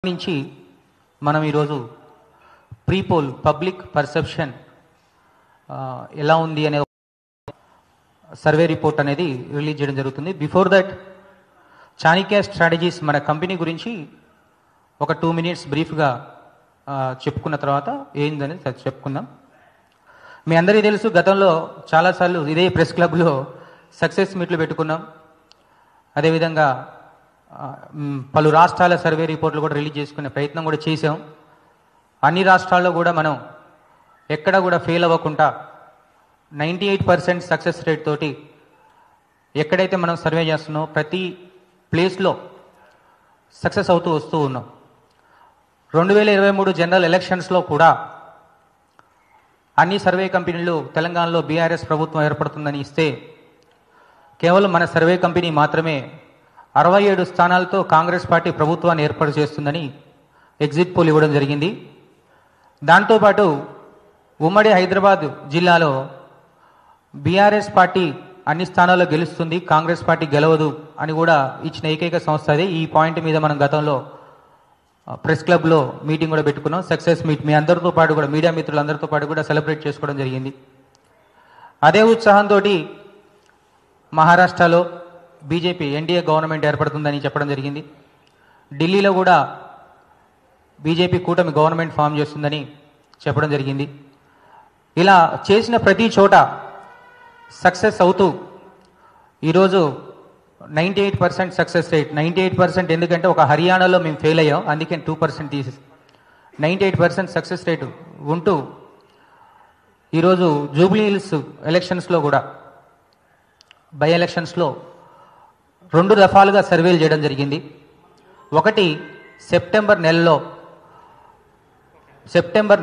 నుంచి మనం ఈరోజు ప్రీపోల్ పబ్లిక్ పర్సెప్షన్ ఎలా ఉంది అనే సర్వే రిపోర్ట్ అనేది రిలీజ్ చేయడం జరుగుతుంది. బిఫోర్ దట్ చాణిక్య స్ట్రాటజీస్ మన కంపెనీ గురించి ఒక 2 minutes బ్రీఫ్గా చెప్పుకున్న తర్వాత ఏందనేది చెప్పుకుందాం. మీ అందరికీ తెలుసు, గతంలో చాలాసార్లు ఇదే ప్రెస్ క్లబ్లో సక్సెస్ మీట్లు పెట్టుకున్నాం. అదేవిధంగా పలు రాష్ట్రాల సర్వే రిపోర్ట్లు కూడా రిలీజ్ చేసుకునే ప్రయత్నం కూడా చేసాం. అన్ని రాష్ట్రాల్లో కూడా మనం ఎక్కడ కూడా ఫెయిల్ అవ్వకుండా 98% సక్సెస్ రేట్ తోటి ఎక్కడైతే మనం సర్వే చేస్తున్నామో ప్రతి ప్లేస్లో సక్సెస్ అవుతూ వస్తూ ఉన్నాం. 2023 జనరల్ ఎలక్షన్స్లో కూడా అన్ని సర్వే కంపెనీలు తెలంగాణలో బీఆర్ఎస్ ప్రభుత్వం ఏర్పడుతుందని ఇస్తే కేవలం మన సర్వే కంపెనీ మాత్రమే 67 స్థానాలతో కాంగ్రెస్ పార్టీ ప్రభుత్వాన్ని ఏర్పాటు చేస్తుందని ఎగ్జిట్ పోల్ ఇవ్వడం జరిగింది. దాంతోపాటు ఉమ్మడి హైదరాబాద్ జిల్లాలో బీఆర్ఎస్ పార్టీ అన్ని స్థానాల్లో గెలుస్తుంది, కాంగ్రెస్ పార్టీ గెలవదు అని కూడా ఇచ్చిన ఏకైక సంస్థ అదే. ఈ పాయింట్ మీద మనం గతంలో ప్రెస్ క్లబ్లో మీటింగ్ కూడా పెట్టుకున్నాం. సక్సెస్ మీట్ మీ అందరితో పాటు కూడా మీడియా మిత్రులందరితో పాటు కూడా సెలబ్రేట్ చేసుకోవడం జరిగింది. అదే ఉత్సాహంతో మహారాష్ట్రలో బీజేపీ ఎన్డీఏ గవర్నమెంట్ ఏర్పడుతుందని చెప్పడం జరిగింది. ఢిల్లీలో కూడా బీజేపీ కూటమి గవర్నమెంట్ ఫామ్ చేస్తుందని చెప్పడం జరిగింది. ఇలా చేసిన ప్రతి చోట సక్సెస్ అవుతూ ఈరోజు 98% సక్సెస్ రేట్. 98% ఎందుకంటే ఒక హర్యానాలో మేము ఫెయిల్ అయ్యాం, అందుకే 2% తీసేసి 98% సక్సెస్ రేటు ఉంటూ ఈరోజు జూబ్లీ హిల్స్ ఎలక్షన్స్లో కూడా బై ఎలక్షన్స్లో 2 దఫాలుగా సర్వేలు చేయడం జరిగింది. ఒకటి సెప్టెంబర్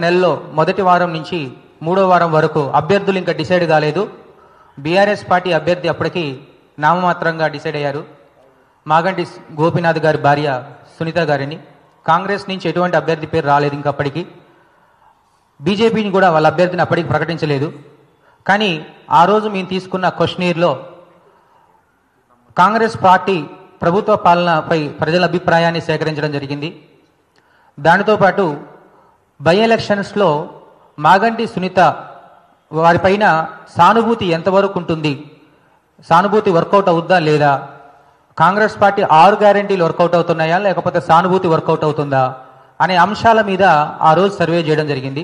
నెలలో మొదటి వారం నుంచి 3వ వారం వరకు అభ్యర్థులు ఇంకా డిసైడ్ కాలేదు. బీఆర్ఎస్ పార్టీ అభ్యర్థి అప్పటికి నామమాత్రంగా డిసైడ్ అయ్యారు, మాగంటి గోపీనాథ్ గారి భార్య సునీత గారిని. కాంగ్రెస్ నుంచి ఎటువంటి అభ్యర్థి పేరు రాలేదు ఇంకా అప్పటికి. బీజేపీని కూడా వాళ్ళ అభ్యర్థిని అప్పటికి ప్రకటించలేదు. కానీ ఆ రోజు మేము తీసుకున్న క్వశ్చనీర్లో కాంగ్రెస్ పార్టీ ప్రభుత్వ పాలనపై ప్రజల అభిప్రాయాన్ని సేకరించడం జరిగింది. దానితో పాటు బై ఎలక్షన్స్లో మాగంటి సునీత వారిపైన సానుభూతి ఎంతవరకు ఉంటుంది, సానుభూతి వర్కౌట్ అవుద్దా లేదా, కాంగ్రెస్ పార్టీ 6 గ్యారెంటీలు వర్కౌట్ అవుతున్నాయా లేకపోతే సానుభూతి వర్కౌట్ అవుతుందా అనే అంశాల మీద ఆ రోజు సర్వే చేయడం జరిగింది.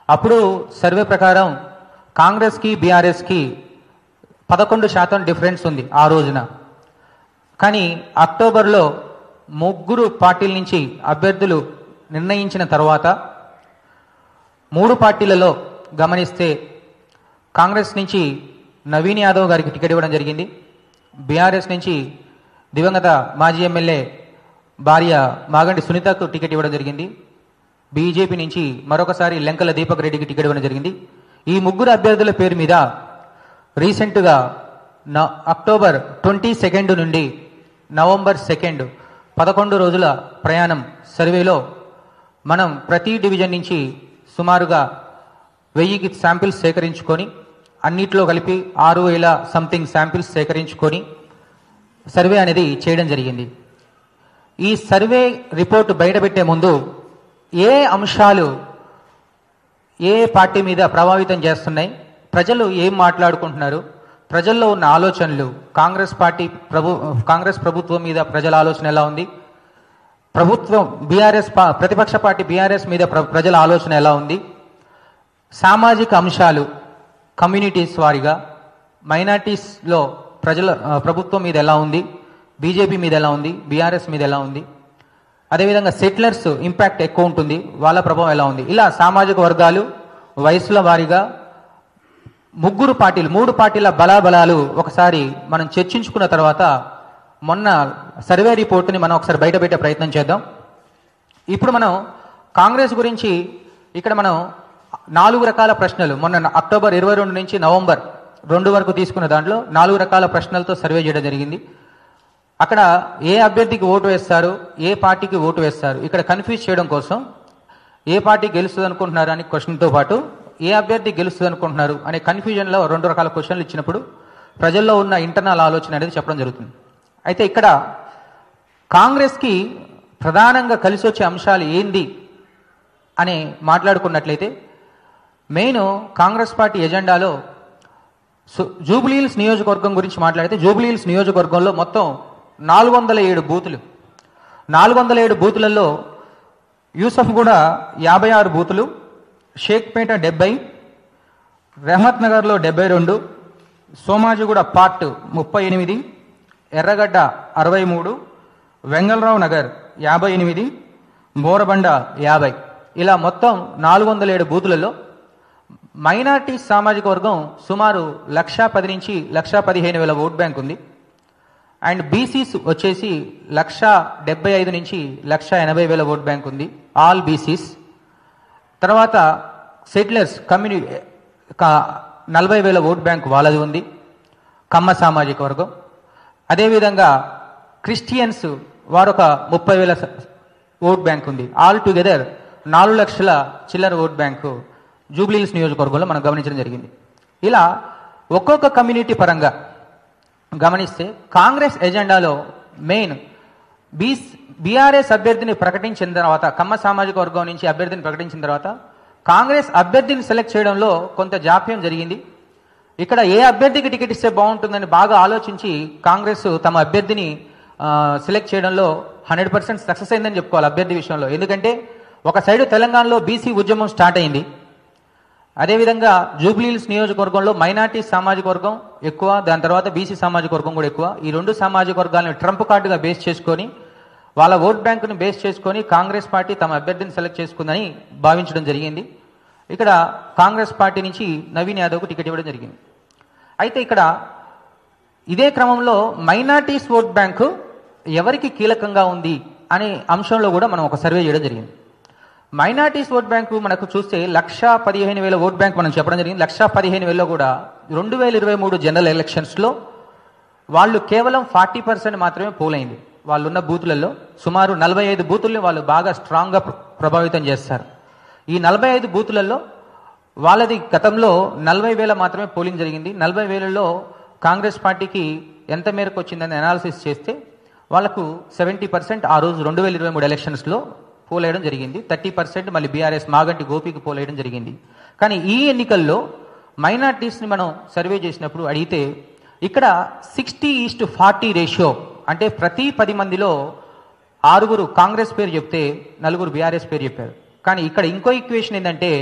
అప్పుడు సర్వే ప్రకారం కాంగ్రెస్కి బీఆర్ఎస్కి 11% డిఫరెన్స్ ఉంది ఆ రోజున. కానీ అక్టోబర్లో 3 పార్టీల నుంచి అభ్యర్థులు నిర్ణయించిన తర్వాత 3 పార్టీలలో గమనిస్తే కాంగ్రెస్ నుంచి నవీన్ యాదవ్ గారికి టికెట్ ఇవ్వడం జరిగింది. బీఆర్ఎస్ నుంచి దివంగత మాజీ ఎమ్మెల్యే భార్య మాగంటి సునీతకు టికెట్ ఇవ్వడం జరిగింది. బీజేపీ నుంచి మరొకసారి లెంకల దీపక్ రెడ్డికి టికెట్ ఇవ్వడం జరిగింది. ఈ 3 అభ్యర్థుల పేరు మీద రీసెంట్గా అక్టోబర్ 22 నుండి నవంబర్ 2 11 రోజుల ప్రయాణం సర్వేలో మనం ప్రతి డివిజన్ నుంచి సుమారుగా 1000 శాంపిల్స్ సేకరించుకొని అన్నిట్లో కలిపి 6000 సంథింగ్ శాంపిల్స్ సేకరించుకొని సర్వే అనేది చేయడం జరిగింది. ఈ సర్వే రిపోర్ట్ బయటపెట్టే ముందు ఏ అంశాలు ఏ పార్టీ మీద ప్రభావితం చేస్తున్నాయి, ప్రజలు ఏం మాట్లాడుకుంటున్నారు, ప్రజల్లో ఉన్న ఆలోచనలు, కాంగ్రెస్ ప్రభుత్వం మీద ప్రజల ఆలోచన ఎలా ఉంది, ప్రతిపక్ష పార్టీ బీఆర్ఎస్ మీద ప్రజల ఆలోచన ఎలా ఉంది, సామాజిక అంశాలు కమ్యూనిటీస్ వారిగా మైనార్టీస్లో ప్రభుత్వం మీద ఎలా ఉంది, బీజేపీ మీద ఎలా ఉంది, బీఆర్ఎస్ మీద ఎలా ఉంది, అదేవిధంగా సెటిలర్స్ ఇంపాక్ట్ ఎక్కువ ఉంటుంది, వాళ్ళ ప్రభావం ఎలా ఉంది, ఇలా సామాజిక వర్గాలు వయసుల వారీగా 3 పార్టీల బలాబలాలు ఒకసారి మనం చర్చించుకున్న తర్వాత మొన్న సర్వే రిపోర్ట్ని మనం ఒకసారి బయటపెట్టే ప్రయత్నం చేద్దాం. ఇప్పుడు మనం కాంగ్రెస్ గురించి ఇక్కడ మనం 4 రకాల ప్రశ్నలు మొన్న అక్టోబర్ 22 నుంచి నవంబర్ 2 వరకు తీసుకున్న దాంట్లో 4 రకాల ప్రశ్నలతో సర్వే చేయడం జరిగింది. అక్కడ ఏ అభ్యర్థికి ఓటు వేస్తారు, ఏ పార్టీకి ఓటు వేస్తారు, ఇక్కడ కన్ఫ్యూజ్ చేయడం కోసం ఏ పార్టీ గెలుస్తుంది అనుకుంటున్నారు అని క్వశ్చన్తో పాటు ఏ అభ్యర్థి గెలుస్తుంది అనుకుంటున్నారు అనే కన్ఫ్యూజన్లో 2 రకాల క్వశ్చన్లు ఇచ్చినప్పుడు ప్రజల్లో ఉన్న ఇంటర్నల్ ఆలోచన అనేది చెప్పడం జరుగుతుంది. అయితే ఇక్కడ కాంగ్రెస్కి ప్రధానంగా కలిసి వచ్చే అంశాలు ఏంది అని మాట్లాడుకున్నట్లయితే మెయిన్ కాంగ్రెస్ పార్టీ ఎజెండాలో జూబ్లీహిల్స్ నియోజకవర్గం గురించి మాట్లాడితే జూబ్లీహిల్స్ నియోజకవర్గంలో మొత్తం 407 బూతులు. 407 బూతులలో యూసఫ్గూడ 56 బూతులు, షేక్పేట 70, రెహమత్ నగర్లో 72, సోమాజిగూడ పార్ట్ 38, ఎర్రగడ్డ 63, వెంగళరావు నగర్ 58, బోరబండ 50. ఇలా మొత్తం 407 బూతులలో మైనార్టీ సామాజిక వర్గం సుమారు 1,10,000 నుంచి 1,15,000 ఓట్ బ్యాంక్ ఉంది. అండ్ బీసీస్ వచ్చేసి 1,75,000 నుంచి 1,80,000 ఓట్ బ్యాంక్ ఉంది, ఆల్ బీసీస్. తర్వాత సెటిలర్స్ కమ్యూనిటీ 40,000 ఓట్ బ్యాంక్ వాళ్ళది ఉంది, కమ్మ సామాజిక వర్గం. అదేవిధంగా క్రిస్టియన్స్ వారొక 30,000 ఓట్ బ్యాంక్ ఉంది. ఆల్ టుగెదర్ 4 లక్షల చిల్లర ఓట్ బ్యాంకు జూబ్లీహిల్స్ నియోజకవర్గంలో మనం గమనించడం జరిగింది. ఇలా ఒక్కొక్క కమ్యూనిటీ పరంగా గమనిస్తే కాంగ్రెస్ ఎజెండాలో మెయిన్ బీఆర్ఎస్ అభ్యర్థిని ప్రకటించిన తర్వాత, కమ్మ సామాజిక వర్గం నుంచి అభ్యర్థిని ప్రకటించిన తర్వాత కాంగ్రెస్ అభ్యర్థిని సెలెక్ట్ చేయడంలో కొంత జాప్యం జరిగింది. ఇక్కడ ఏ అభ్యర్థికి టికెట్ ఇస్తే బాగుంటుందని బాగా ఆలోచించి కాంగ్రెస్ తమ అభ్యర్థిని సెలెక్ట్ చేయడంలో 100% సక్సెస్ అయిందని చెప్పుకోవాలి అభ్యర్థి విషయంలో. ఎందుకంటే ఒక సైడు తెలంగాణలో బీసీ ఉద్యమం స్టార్ట్ అయింది, అదేవిధంగా జూబ్లీహిల్స్ నియోజకవర్గంలో మైనార్టీ సామాజిక వర్గం ఎక్కువ, దాని తర్వాత బీసీ సామాజిక వర్గం కూడా ఎక్కువ. ఈ రెండు సామాజిక వర్గాలను ట్రంప్ కార్డుగా బేస్ చేసుకొని వాళ్ళ ఓట్ బ్యాంకును బేస్ చేసుకొని కాంగ్రెస్ పార్టీ తమ అభ్యర్థిని సెలెక్ట్ చేసుకుందని భావించడం జరిగింది. ఇక్కడ కాంగ్రెస్ పార్టీ నుంచి నవీన్ యాదవ్కు టికెట్ ఇవ్వడం జరిగింది. అయితే ఇక్కడ ఇదే క్రమంలో మైనార్టీస్ ఓట్ బ్యాంకు ఎవరికి కీలకంగా ఉంది అనే అంశంలో కూడా మనం ఒక సర్వే చేయడం జరిగింది. మైనార్టీస్ ఓట్ బ్యాంకు మనకు చూస్తే 1,15,000 ఓట్ బ్యాంక్ మనం చెప్పడం జరిగింది. 1,15,000లో కూడా 2023 జనరల్ ఎలక్షన్స్లో వాళ్ళు కేవలం 40% మాత్రమే పోలైంది. వాళ్ళున్న బూతులలో సుమారు 45 బూతుల్ని వాళ్ళు బాగా స్ట్రాంగ్గా ప్రభావితం చేస్తారు. ఈ 45 బూతులలో వాళ్ళది గతంలో 40,000 మాత్రమే పోలింగ్ జరిగింది. 40,000లో కాంగ్రెస్ పార్టీకి ఎంత మేరకు వచ్చిందని అనాలిసిస్ చేస్తే వాళ్లకు 70% ఆ రోజు 2023 ఎలక్షన్స్లో పోలేయడం జరిగింది. 30% మళ్ళీ బీఆర్ఎస్ మాగంటి గోపికి పోలేయడం జరిగింది. కానీ ఈ ఎన్నికల్లో మైనార్టీస్ని మనం సర్వే చేసినప్పుడు అడిగితే ఇక్కడ 60:40 రేషియో, అంటే ప్రతి 10 మందిలో 6 కాంగ్రెస్ పేరు చెప్తే 4 బీఆర్ఎస్ పేరు చెప్పారు. కానీ ఇక్కడ ఇంకో ఈక్వేషన్ ఏంటంటే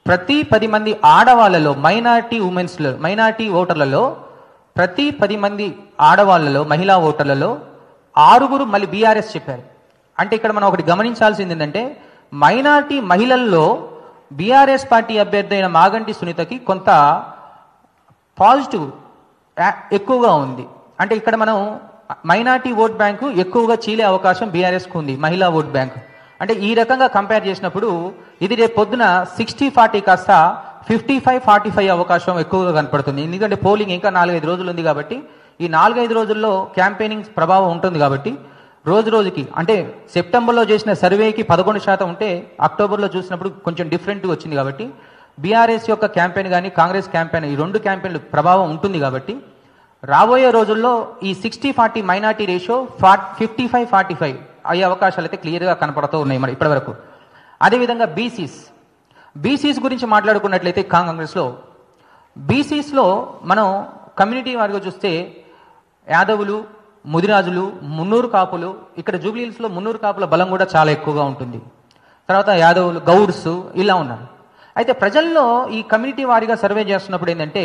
ప్రతి 10 మంది ఆడవాళ్ళలో మైనార్టీ ఓటర్లలో ప్రతి 10 మంది ఆడవాళ్ళలో మహిళా ఓటర్లలో 6 మళ్ళీ బీఆర్ఎస్ చెప్పారు. అంటే ఇక్కడ మనం ఒకటి గమనించాల్సింది ఏంటంటే మైనార్టీ మహిళల్లో బీఆర్ఎస్ పార్టీ అభ్యర్థి అయిన మాగంటి సునీతకి కొంత పాజిటివ్ ఎక్కువగా ఉంది. అంటే ఇక్కడ మనం మైనార్టీ ఓట్ బ్యాంకు ఎక్కువగా చీలే అవకాశం బీఆర్ఎస్కు ఉంది, మహిళా ఓట్ బ్యాంకు. అంటే ఈ రకంగా కంపేర్ చేసినప్పుడు ఇది రేపు పొద్దున 60-40 కాస్త 55-45 అవకాశం ఎక్కువగా కనపడుతుంది. ఎందుకంటే పోలింగ్ ఇంకా 4-5 రోజులు ఉంది కాబట్టి ఈ 4-5 రోజుల్లో క్యాంపెయినింగ్ ప్రభావం ఉంటుంది. కాబట్టి రోజు రోజుకి అంటే సెప్టెంబర్లో చేసిన సర్వేకి 11% ఉంటే అక్టోబర్లో చూసినప్పుడు కొంచెం డిఫరెంట్గా వచ్చింది. కాబట్టి బీఆర్ఎస్ యొక్క క్యాంపెయిన్ కానీ కాంగ్రెస్ క్యాంపెయిన్ ఈ రెండు క్యాంపెయిన్లు ప్రభావం ఉంటుంది. కాబట్టి రాబోయే రోజుల్లో ఈ 60-40 మైనార్టీ రేషియో 55-45 అయ్యే అవకాశాలు అయితే క్లియర్గా కనపడుతూ ఉన్నాయి మరి ఇప్పటివరకు. అదేవిధంగా బీసీస్ గురించి మాట్లాడుకున్నట్లయితే కాంగ్రెస్లో బీసీస్లో మనం కమ్యూనిటీ వారిగా చూస్తే యాదవులు, ముదిరాజులు, మున్నూరు కాపులు, ఇక్కడ జూబ్లీహిల్స్లో మున్నూరు కాపుల బలం కూడా చాలా ఎక్కువగా ఉంటుంది. తర్వాత యాదవులు, గౌడ్స్ ఇలా ఉన్నారు. అయితే ప్రజల్లో ఈ కమ్యూనిటీ వారిగా సర్వే చేస్తున్నప్పుడు ఏంటంటే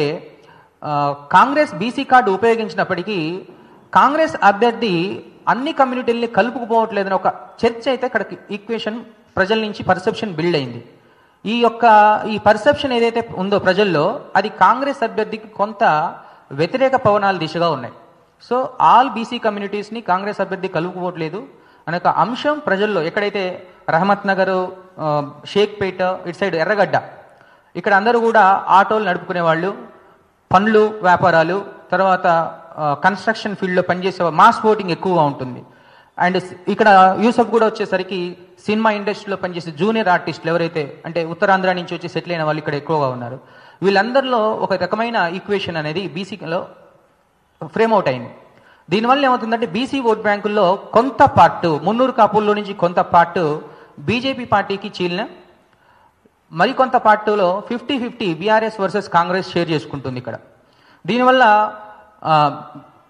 కాంగ్రెస్ బీసీ కార్డు ఉపయోగించినప్పటికీ కాంగ్రెస్ అభ్యర్థి అన్ని కమ్యూనిటీలని కలుపుకుపోవట్లేదని ఒక చర్చ అయితే ఇక్కడ ఈక్వేషన్ ప్రజల నుంచి పర్సెప్షన్ బిల్డ్ అయింది. ఈ పర్సెప్షన్ ఏదైతే ఉందో ప్రజల్లో అది కాంగ్రెస్ అభ్యర్థికి కొంత వ్యతిరేక పవనాల దిశగా ఉన్నాయి. సో ఆల్ బీసీ కమ్యూనిటీస్ని కాంగ్రెస్ అభ్యర్థి కలుపుకోవట్లేదు అనే ఒక అంశం ప్రజల్లో, ఎక్కడైతే రహమత్ నగర్, షేక్పేట, ఇటు సైడ్ ఎర్రగడ్డ, ఇక్కడ అందరూ కూడా ఆటోలు నడుపుకునే వాళ్ళు, పనులు వ్యాపారాలు, తర్వాత కన్స్ట్రక్షన్ ఫీల్డ్లో పనిచేసే మాస్ ఓటింగ్ ఎక్కువగా ఉంటుంది. అండ్ ఇక్కడ యూసఫ్ కూడా వచ్చేసరికి సినిమా ఇండస్ట్రీలో పనిచేసే జూనియర్ ఆర్టిస్టులు ఎవరైతే అంటే ఉత్తరాంధ్ర నుంచి వచ్చి సెటిల్ అయిన వాళ్ళు ఇక్కడ ఎక్కువగా ఉన్నారు. వీళ్ళందరిలో ఒక రకమైన ఈక్వేషన్ అనేది బీసీలో ఫ్రేమ్ అవుట్ అయింది. దీనివల్ల ఏమవుతుందంటే బీసీ ఓట్ బ్యాంకుల్లో కొంత పార్ట్ మున్నూరు కాపుల్లో నుంచి కొంత పార్ట్ బీజేపీ పార్టీకి చీలిన, మరికొంత పార్టీలో 50-50 బీఆర్ఎస్ వర్సెస్ కాంగ్రెస్ షేర్ చేసుకుంటుంది ఇక్కడ. దీనివల్ల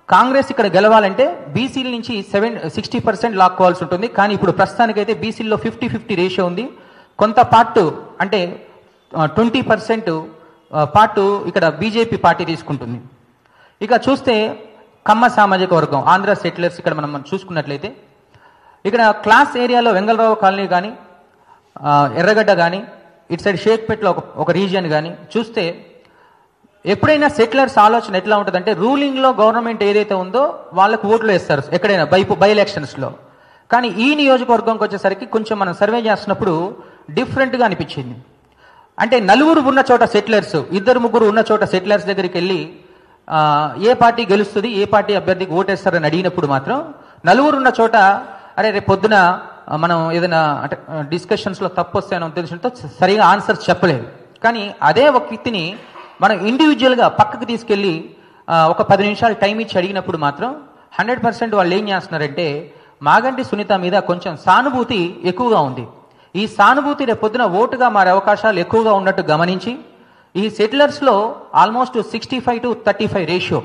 కాంగ్రెస్ ఇక్కడ గెలవాలంటే బీసీల నుంచి 60% లాక్కోవాల్సి ఉంటుంది. కానీ ఇప్పుడు ప్రస్తుతానికైతే బీసీల్లో 50-50 రేషియో ఉంది. కొంత పార్ట్ అంటే 20% పార్ట్ ఇక్కడ బీజేపీ పార్టీ తీసుకుంటుంది. ఇక చూస్తే కమ్మ సామాజిక వర్గం, ఆంధ్ర సెటిలర్స్ ఇక్కడ మనం చూసుకున్నట్లయితే ఇక్కడ క్లాస్ ఏరియాలో వెంగళరావు కాలనీ కానీ, ఎర్రగడ్డ కానీ, ఇటు సైడ్ షేక్పేట్లో ఒక రీజియన్ కానీ చూస్తే ఎప్పుడైనా సెటిలర్స్ ఆలోచన ఎట్లా ఉంటుందంటే రూలింగ్లో గవర్నమెంట్ ఏదైతే ఉందో వాళ్ళకు ఓట్లు వేస్తారు ఎక్కడైనా బై ఎలక్షన్స్లో. కానీ ఈ నియోజకవర్గంకి వచ్చేసరికి కొంచెం మనం సర్వే చేస్తున్నప్పుడు డిఫరెంట్గా అనిపించింది. అంటే నలుగురు ఉన్న చోట సెటిలర్స్, 2-3 ఉన్న చోట సెటిలర్స్ దగ్గరికి వెళ్ళి ఏ పార్టీ గెలుస్తుంది, ఏ పార్టీ అభ్యర్థికి ఓటేస్తారని అడిగినప్పుడు మాత్రం నలుగురు ఉన్న చోట అరే రేపు పొద్దున మనం ఏదైనా అంటే డిస్కషన్స్లో తప్పు వస్తాయని తెలిసినతో సరిగా ఆన్సర్ చెప్పలేదు. కానీ అదే ఒక వ్యక్తిని మనం ఇండివిజువల్గా పక్కకు తీసుకెళ్ళి ఒక 10 నిమిషాలు టైం ఇచ్చి అడిగినప్పుడు మాత్రం 100% వాళ్ళు ఏం చేస్తున్నారంటే మాగంటి సునీత మీద కొంచెం సానుభూతి ఎక్కువగా ఉంది. ఈ సానుభూతి రేపు పొద్దున ఓటుగా మారే అవకాశాలు ఎక్కువగా ఉన్నట్టు గమనించి ఈ సెటిలర్స్లో ఆల్మోస్ట్ 65-35 రేషియో,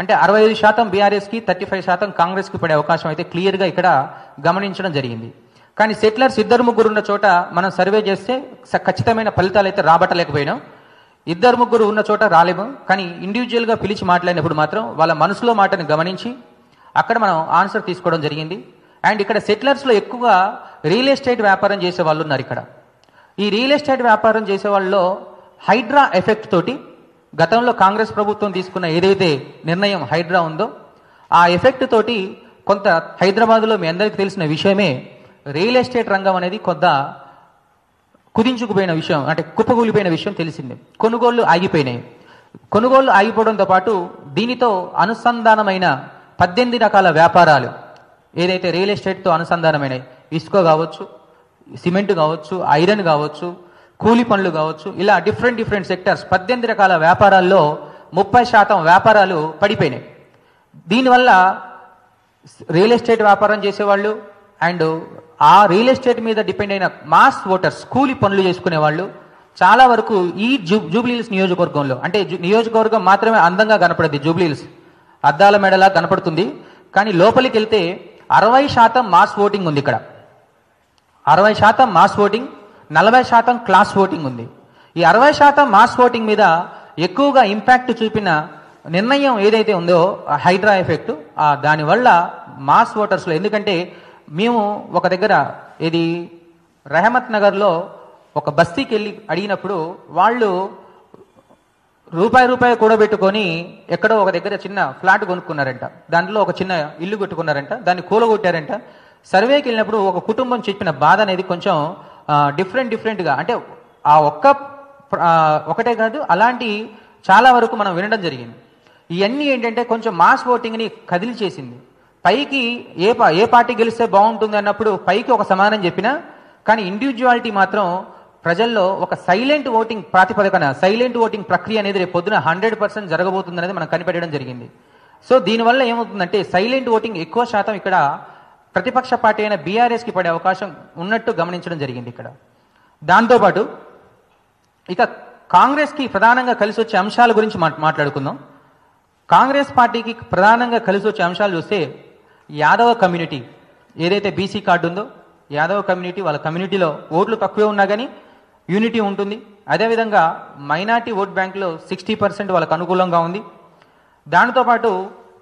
అంటే 65% బీఆర్ఎస్కి 35% కాంగ్రెస్కి పడే అవకాశం అయితే క్లియర్గా ఇక్కడ గమనించడం జరిగింది. కానీ సెటిలర్స్ 2-3 ఉన్న చోట మనం సర్వే చేస్తే ఖచ్చితమైన ఫలితాలు అయితే రాబట్టలేకపోయినాం. 2-3 ఉన్న చోట రాలేము. కానీ ఇండివిజువల్గా పిలిచి మాట్లాడినప్పుడు మాత్రం వాళ్ళ మనసులో మాటను గమనించి అక్కడ మనం ఆన్సర్ తీసుకోవడం జరిగింది. అండ్ ఇక్కడ సెటిలర్స్లో ఎక్కువగా రియల్ ఎస్టేట్ వ్యాపారం చేసే వాళ్ళు ఉన్నారు. ఇక్కడ ఈ రియల్ ఎస్టేట్ వ్యాపారం చేసే వాళ్ళలో హైడ్రా ఎఫెక్ట్ తోటి గతంలో కాంగ్రెస్ ప్రభుత్వం తీసుకున్న ఏదైతే నిర్ణయం హైడ్రా ఉందో ఆ ఎఫెక్ట్ తోటి కొంత హైదరాబాద్లో మీ అందరికీ తెలిసిన విషయమే రియల్ ఎస్టేట్ రంగం అనేది కొంత కుదించుకుపోయిన విషయం, అంటే కుప్పకూలిపోయిన విషయం తెలిసిందే. కొనుగోళ్లు ఆగిపోయినాయి. కొనుగోళ్లు ఆగిపోవడంతో పాటు దీనితో అనుసంధానమైన 18 రకాల వ్యాపారాలు ఏదైతే రియల్ ఎస్టేట్తో అనుసంధానమైనవి, ఇసుక కావచ్చు, సిమెంట్ కావచ్చు, ఐరన్ కావచ్చు, కూలి పనులు కావచ్చు, ఇలా డిఫరెంట్ సెక్టర్స్ 18 రకాల వ్యాపారాల్లో 30% వ్యాపారాలు పడిపోయినాయి. దీనివల్ల రియల్ ఎస్టేట్ వ్యాపారం చేసేవాళ్ళు అండ్ ఆ రియల్ ఎస్టేట్ మీద డిపెండ్ అయిన మాస్ ఓటర్స్, కూలి పనులు చేసుకునే వాళ్ళు చాలా వరకు ఈ జూబ్లీహిల్స్ నియోజకవర్గంలో, అంటే నియోజకవర్గం మాత్రమే అందంగా కనపడదు, జూబ్లీహిల్స్ అద్దాల మెడలా కనపడుతుంది. కానీ లోపలికి వెళ్తే 60% మాస్ ఓటింగ్ ఉంది. ఇక్కడ 60% మాస్ ఓటింగ్, 40% క్లాస్ ఓటింగ్ ఉంది. ఈ 60% మాస్ ఓటింగ్ మీద ఎక్కువగా ఇంపాక్ట్ చూపిన నిర్ణయం ఏదైతే ఉందో హైడ్రా ఎఫెక్ట్, దానివల్ల మాస్ ఓటర్స్లో, ఎందుకంటే మేము ఒక దగ్గర ఇది రెహమత్ నగర్లో ఒక బస్తీకి వెళ్ళి అడిగినప్పుడు వాళ్ళు రూపాయి కూడబెట్టుకొని ఎక్కడో ఒక దగ్గర చిన్న ఫ్లాట్ కొనుక్కున్నారంట, దాంట్లో ఒక చిన్న ఇల్లు కట్టుకున్నారంట, దాన్ని కూలగొట్టారంట. సర్వేకి వెళ్ళినప్పుడు ఒక కుటుంబం చెప్పిన బాధ అనేది కొంచెం డిఫరెంట్గా, అంటే ఆ ఒకటే కాదు, అలాంటి చాలా వరకు మనం వినడం జరిగింది. ఇవన్నీ ఏంటంటే కొంచెం మాస్ ఓటింగ్ని కదిలిచేసింది. పైకి ఏ పార్టీ గెలిస్తే బాగుంటుంది అన్నప్పుడు పైకి ఒక సమానం చెప్పినా, కానీ ఇండివిజువాలిటీ మాత్రం ప్రజల్లో ఒక సైలెంట్ ఓటింగ్ ప్రాతిపదికన సైలెంట్ ఓటింగ్ ప్రక్రియ అనేది రేపు పొద్దున 100% జరగబోతుంది అనేది మనం కనిపెట్టడం జరిగింది. సో దీనివల్ల ఏమవుతుందంటే సైలెంట్ ఓటింగ్ ఎక్కువ శాతం ఇక్కడ ప్రతిపక్ష పార్టీ అయిన బీఆర్ఎస్కి పడే అవకాశం ఉన్నట్టు గమనించడం జరిగింది ఇక్కడ. దాంతోపాటు ఇక కాంగ్రెస్కి ప్రధానంగా కలిసి వచ్చే అంశాల గురించి మాట్లాడుకుందాం. కాంగ్రెస్ పార్టీకి ప్రధానంగా కలిసి వచ్చే అంశాలు చూస్తే యాదవ కమ్యూనిటీ ఏదైతే బీసీ కార్డు ఉందో, యాదవ కమ్యూనిటీ, వాళ్ళ కమ్యూనిటీలో ఓట్లు తక్కువే ఉన్నా కానీ యూనిటీ ఉంటుంది. అదేవిధంగా మైనార్టీ ఓట్ బ్యాంకులో 60% వాళ్ళకు అనుకూలంగా ఉంది. దానితో పాటు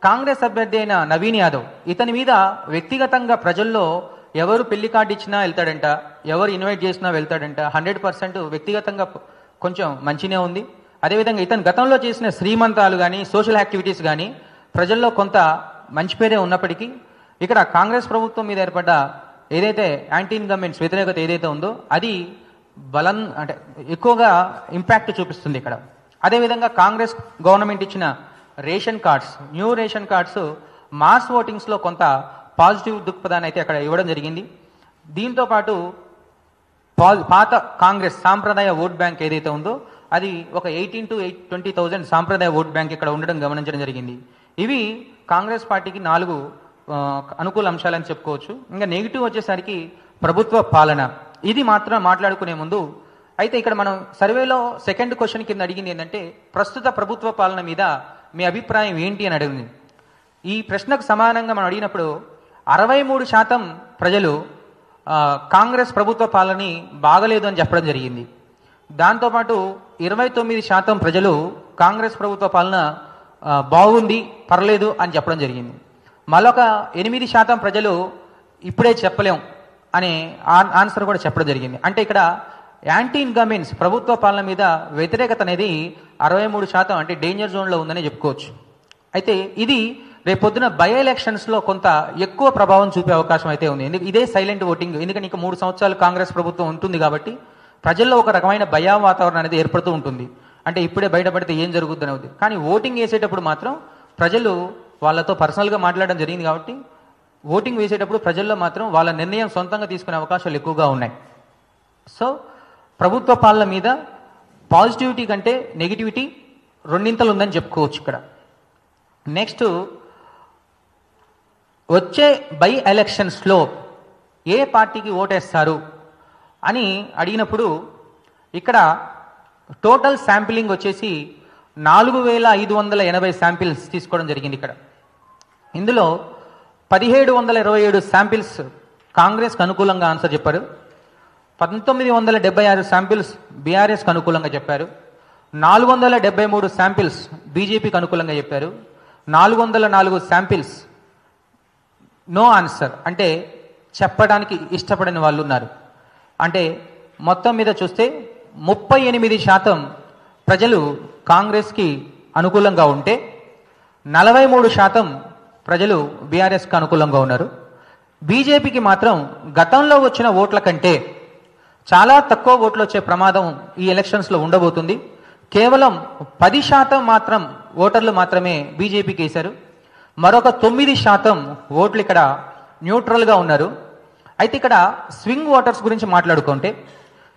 కాంగ్రెస్ అభ్యర్థి అయిన నవీన్ యాదవ్, ఇతని మీద వ్యక్తిగతంగా ప్రజల్లో ఎవరు పెళ్లి కార్డు ఇచ్చినా వెళ్తాడంట, ఎవరు ఇన్వైట్ చేసినా వెళ్తాడంట. 100% వ్యక్తిగతంగా కొంచెం మంచినే ఉంది. అదేవిధంగా ఇతను గతంలో చేసిన శ్రీమంతాలు కానీ సోషల్ యాక్టివిటీస్ కానీ ప్రజల్లో కొంత మంచి పేరే ఉన్నప్పటికీ ఇక్కడ కాంగ్రెస్ ప్రభుత్వం మీద ఏర్పడ్డ ఏదైతే యాంటీ ఇన్కమెంట్స్ వ్యతిరేకత ఏదైతే ఉందో అది అంటే ఎక్కువగా ఇంపాక్ట్ చూపిస్తుంది ఇక్కడ. అదేవిధంగా కాంగ్రెస్ గవర్నమెంట్ ఇచ్చిన ration cards, new ration cards mass ఓటింగ్స్లో కొంత పాజిటివ్ దృక్పథాన్ని అయితే అక్కడ ఇవ్వడం జరిగింది. దీంతో పాటు పాత కాంగ్రెస్ సాంప్రదాయ ఓట్ బ్యాంక్ ఏదైతే ఉందో అది ఒక 18,000 to 20,000 సాంప్రదాయ ఓట్ బ్యాంక్ ఇక్కడ ఉండడం గమనించడం జరిగింది. ఇవి కాంగ్రెస్ పార్టీకి 4 అనుకూల అంశాలని చెప్పుకోవచ్చు. ఇంకా నెగిటివ్ వచ్చేసరికి ప్రభుత్వ పాలన. ఇది మాత్రం మాట్లాడుకునే ముందు అయితే ఇక్కడ మనం సర్వేలో సెకండ్ క్వశ్చన్ కింద అడిగింది ఏంటంటే ప్రస్తుత ప్రభుత్వ పాలన మీద మీ అభిప్రాయం ఏంటి అని అడిగింది. ఈ ప్రశ్నకు సమానంగా మనం అడిగినప్పుడు 63% ప్రజలు కాంగ్రెస్ ప్రభుత్వ పాలన బాగలేదు అని చెప్పడం జరిగింది. దాంతోపాటు 29% ప్రజలు కాంగ్రెస్ ప్రభుత్వ పాలన బాగుంది, పర్లేదు అని చెప్పడం జరిగింది. మరొక 8% ప్రజలు ఇప్పుడే చెప్పలేం అనే ఆన్సర్ కూడా చెప్పడం జరిగింది. అంటే ఇక్కడ యాంటీ ఇన్కమిన్స్ ప్రభుత్వ పాలన మీద వ్యతిరేకత అనేది 63%, అంటే డేంజర్ జోన్లో ఉందని చెప్పుకోవచ్చు. అయితే ఇది రేపొద్దున బై ఎలక్షన్స్లో కొంత ఎక్కువ ప్రభావం చూపే అవకాశం అయితే ఉంది. ఇదే సైలెంట్ ఓటింగ్, ఎందుకంటే ఇంకా 3 సంవత్సరాలు కాంగ్రెస్ ప్రభుత్వం ఉంటుంది కాబట్టి ప్రజల్లో ఒక రకమైన భయా వాతావరణం అనేది ఏర్పడుతూ ఉంటుంది. అంటే ఇప్పుడే బయటపడితే ఏం జరుగుతుందని అవుతుంది. కానీ ఓటింగ్ వేసేటప్పుడు మాత్రం ప్రజలు వాళ్ళతో పర్సనల్గా మాట్లాడడం జరిగింది కాబట్టి ఓటింగ్ వేసేటప్పుడు ప్రజల్లో మాత్రం వాళ్ళ నిర్ణయం సొంతంగా తీసుకునే అవకాశాలు ఎక్కువగా ఉన్నాయి. సో ప్రభుత్వ పాలన మీద పాజిటివిటీ కంటే నెగిటివిటీ రెండింతలు ఉందని చెప్పుకోవచ్చు ఇక్కడ. నెక్స్ట్ వచ్చే బై ఎలక్షన్స్లో ఏ పార్టీకి ఓటేస్తారు అని అడిగినప్పుడు ఇక్కడ టోటల్ శాంపిలింగ్ వచ్చేసి 4580 శాంపిల్స్ తీసుకోవడం జరిగింది. ఇక్కడ ఇందులో 1727 శాంపిల్స్ కాంగ్రెస్కి అనుకూలంగా ఆన్సర్ చెప్పారు, 1976 శాంపిల్స్ బీఆర్ఎస్కి అనుకూలంగా చెప్పారు, 473 శాంపిల్స్ బీజేపీకి అనుకూలంగా చెప్పారు, 404 శాంపిల్స్ నో ఆన్సర్, అంటే చెప్పడానికి ఇష్టపడని వాళ్ళు ఉన్నారు. అంటే మొత్తం మీద చూస్తే 38% ప్రజలు కాంగ్రెస్కి అనుకూలంగా ఉంటే 43% ప్రజలు బీఆర్ఎస్కి అనుకూలంగా ఉన్నారు. బీజేపీకి మాత్రం గతంలో వచ్చిన ఓట్ల కంటే చాలా తక్కువ ఓట్లు వచ్చే ప్రమాదం ఈ ఎలక్షన్స్లో ఉండబోతుంది. కేవలం 10% మాత్రం ఓటర్లు మాత్రమే బీజేపీకి వేశారు. మరొక 9% ఓట్లు ఇక్కడ న్యూట్రల్గా ఉన్నారు. అయితే ఇక్కడ స్వింగ్ ఓటర్స్ గురించి మాట్లాడుకుంటే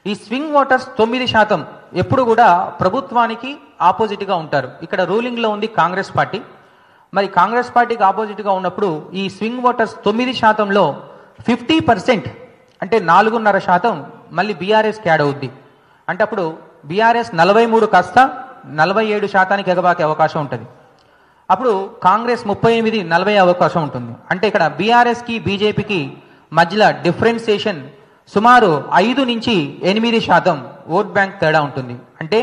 ఈ స్వింగ్ ఓటర్స్ 9% ఎప్పుడు కూడా ప్రభుత్వానికి ఆపోజిట్గా ఉంటారు. ఇక్కడ రూలింగ్లో ఉంది కాంగ్రెస్ పార్టీ. మరి కాంగ్రెస్ పార్టీకి ఆపోజిట్గా ఉన్నప్పుడు ఈ స్వింగ్ ఓటర్స్ 9%లో 50%, అంటే 4.5% మళ్ళీ బీఆర్ఎస్కి యాడ్ అవుద్ది. అంటే అప్పుడు బీఆర్ఎస్ 43 కాస్త 47% ఎగబాకే అవకాశం ఉంటుంది. అప్పుడు కాంగ్రెస్ 38-40 అవకాశం ఉంటుంది. అంటే ఇక్కడ బీఆర్ఎస్కి బీజేపీకి మధ్యలో డిఫరెన్సియేషన్ సుమారు 5-8% ఓట్ బ్యాంక్ తేడా ఉంటుంది. అంటే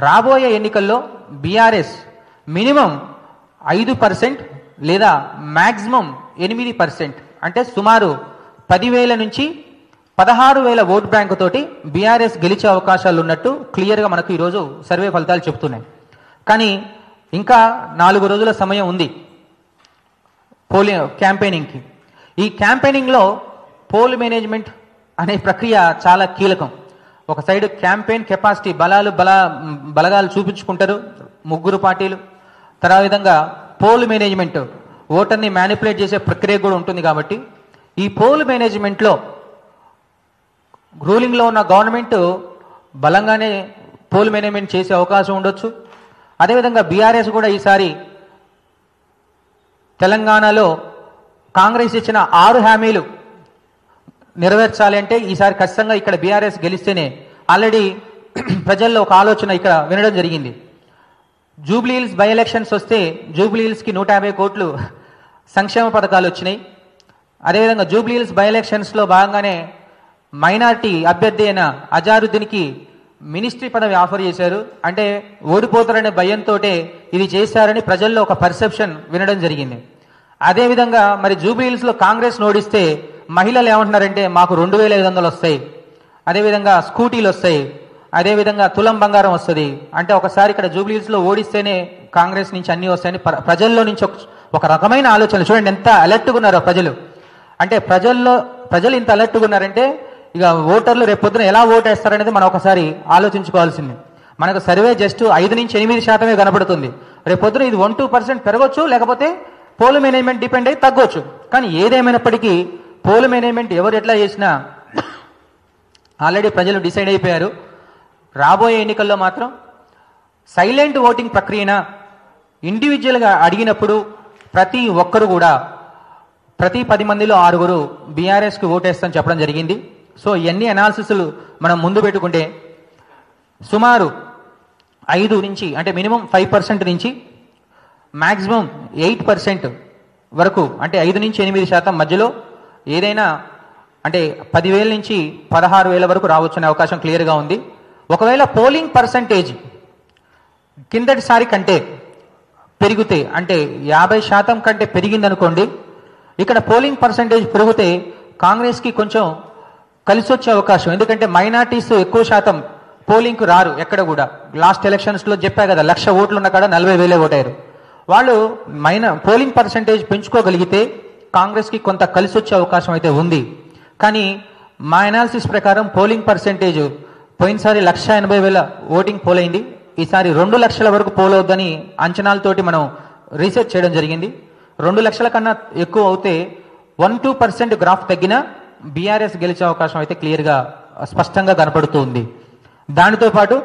రాబోయే ఎన్నికల్లో బీఆర్ఎస్ మినిమం 5% లేదా మ్యాక్సిమం 8%, అంటే సుమారు 10,000 నుంచి 16,000 ఓట్ బ్యాంకు తోటి బీఆర్ఎస్ గెలిచే అవకాశాలు ఉన్నట్టు క్లియర్గా మనకు ఈరోజు సర్వే ఫలితాలు చెప్తున్నాయి. కానీ ఇంకా 4 రోజుల సమయం ఉంది క్యాంపెయినింగ్కి. ఈ క్యాంపెయినింగ్లో పోల్ మేనేజ్మెంట్ అనే ప్రక్రియ చాలా కీలకం. ఒక సైడ్ క్యాంపెయిన్ కెపాసిటీ బలగాలు చూపించుకుంటారు 3 పార్టీలు. తర్వాత విధంగా పోల్ మేనేజ్మెంట్ ఓటర్ని మ్యానిపులేట్ చేసే ప్రక్రియ కూడా ఉంటుంది. కాబట్టి ఈ పోల్ మేనేజ్మెంట్లో రూలింగ్లో ఉన్న గవర్నమెంట్ బలంగానే పోల్ మేనేజ్మెంట్ చేసే అవకాశం ఉండొచ్చు. అదేవిధంగా బీఆర్ఎస్ కూడా ఈసారి తెలంగాణలో కాంగ్రెస్ ఇచ్చిన 6 హామీలు నెరవేర్చాలి అంటే ఈసారి ఖచ్చితంగా ఇక్కడ బీఆర్ఎస్ గెలిస్తేనే. ఆల్రెడీ ప్రజల్లో ఒక ఆలోచన ఇక్కడ వినడం జరిగింది. జూబ్లీహిల్స్ బై ఎలక్షన్స్ వస్తే జూబ్లీహిల్స్కి 150 కోట్లు సంక్షేమ పథకాలు వచ్చినాయి. అదేవిధంగా జూబ్లీహిల్స్ బై ఎలక్షన్స్లో భాగంగానే మైనార్టీ అభ్యర్థి అయిన అజారుద్దీన్కి మినిస్ట్రీ పదవి ఆఫర్ చేశారు. అంటే ఓడిపోతారనే భయంతో ఇది చేశారని ప్రజల్లో ఒక పర్సెప్షన్ వినడం జరిగింది. అదేవిధంగా మరి జూబ్లీహిల్స్లో కాంగ్రెస్ ఓడిస్తే మహిళలు ఏమంటున్నారంటే మాకు 2,500 వస్తాయి, అదేవిధంగా స్కూటీలు వస్తాయి, అదేవిధంగా తులం బంగారం వస్తుంది. అంటే ఒకసారి ఇక్కడ జూబ్లీహిల్స్లో ఓడిస్తేనే కాంగ్రెస్ నుంచి అన్నీ వస్తాయని ప్రజల్లో నుంచి ఒక రకమైన ఆలోచన. చూడండి ఎంత అలర్ట్గా ఉన్నారో ప్రజలు. అంటే ప్రజలు ఇంత అలర్ట్గా ఉన్నారంటే ఇక ఓటర్లు రేపొద్దున ఎలా ఓటేస్తారనేది మనం ఒకసారి ఆలోచించుకోవాల్సింది. మనకు సర్వే జస్ట్ 5-8% కనపడుతుంది. రేపొద్దున ఇది 1-2% పెరగవచ్చు, లేకపోతే పోల్ మేనేజ్మెంట్ డిపెండ్ అయ్యి తగ్గొచ్చు. కానీ ఏదేమైనప్పటికీ పోల్ మేనేజ్మెంట్ ఎవరు ఎట్లా చేసినా ఆల్రెడీ ప్రజలు డిసైడ్ అయిపోయారు. రాబోయే ఎన్నికల్లో మాత్రం సైలెంట్ ఓటింగ్ ప్రక్రియన ఇండివిజువల్గా అడిగినప్పుడు ప్రతి ఒక్కరు కూడా ప్రతి 10 మందిలో 6 బీఆర్ఎస్కి ఓటేస్తామని చెప్పడం జరిగింది. సో ఇవన్నీ అనాలిసిస్లు మనం ముందు పెట్టుకుంటే సుమారు 5 నుంచి అంటే మినిమం 5% నుంచి మ్యాక్సిమం 8% వరకు అంటే 5 నుంచి 8% మధ్యలో ఏదైనా అంటే 10,000 నుంచి 16,000 వరకు రావచ్చనే అవకాశం క్లియర్గా ఉంది. ఒకవేళ పోలింగ్ పర్సంటేజ్ కిందటిసారి కంటే పెరిగితే అంటే 50% కంటే పెరిగిందనుకోండి, ఇక్కడ పోలింగ్ పర్సంటేజ్ పెరిగితే కాంగ్రెస్కి కొంచెం కలిసి వచ్చే అవకాశం. ఎందుకంటే మైనార్టీస్ ఎక్కువ శాతం పోలింగ్కు రారు ఎక్కడ కూడా. లాస్ట్ ఎలక్షన్స్లో చెప్పా కదా, 1,00,000 ఓట్లు ఉన్న కాడ 40,000 ఓటారు. వాళ్ళు పోలింగ్ పర్సంటేజ్ పెంచుకోగలిగితే కాంగ్రెస్కి కొంత కలిసి వచ్చే అవకాశం అయితే ఉంది. కానీ మా అనాలిసిస్ ప్రకారం పోలింగ్ పర్సంటేజ్ పోయినసారి 1,80,000 ఓటింగ్ పోల్ అయింది, ఈసారి 2 లక్షల వరకు పోల్ అవుద్దని అంచనాలతోటి మనం రీసెర్చ్ చేయడం జరిగింది. 2 లక్షల కన్నా ఎక్కువ అవుతే 1-2% గ్రాఫ్ తగ్గినా బీఆర్ఎస్ గెలిచే అవకాశం అయితే క్లియర్గా స్పష్టంగా కనపడుతూ ఉంది. దానితో పాటు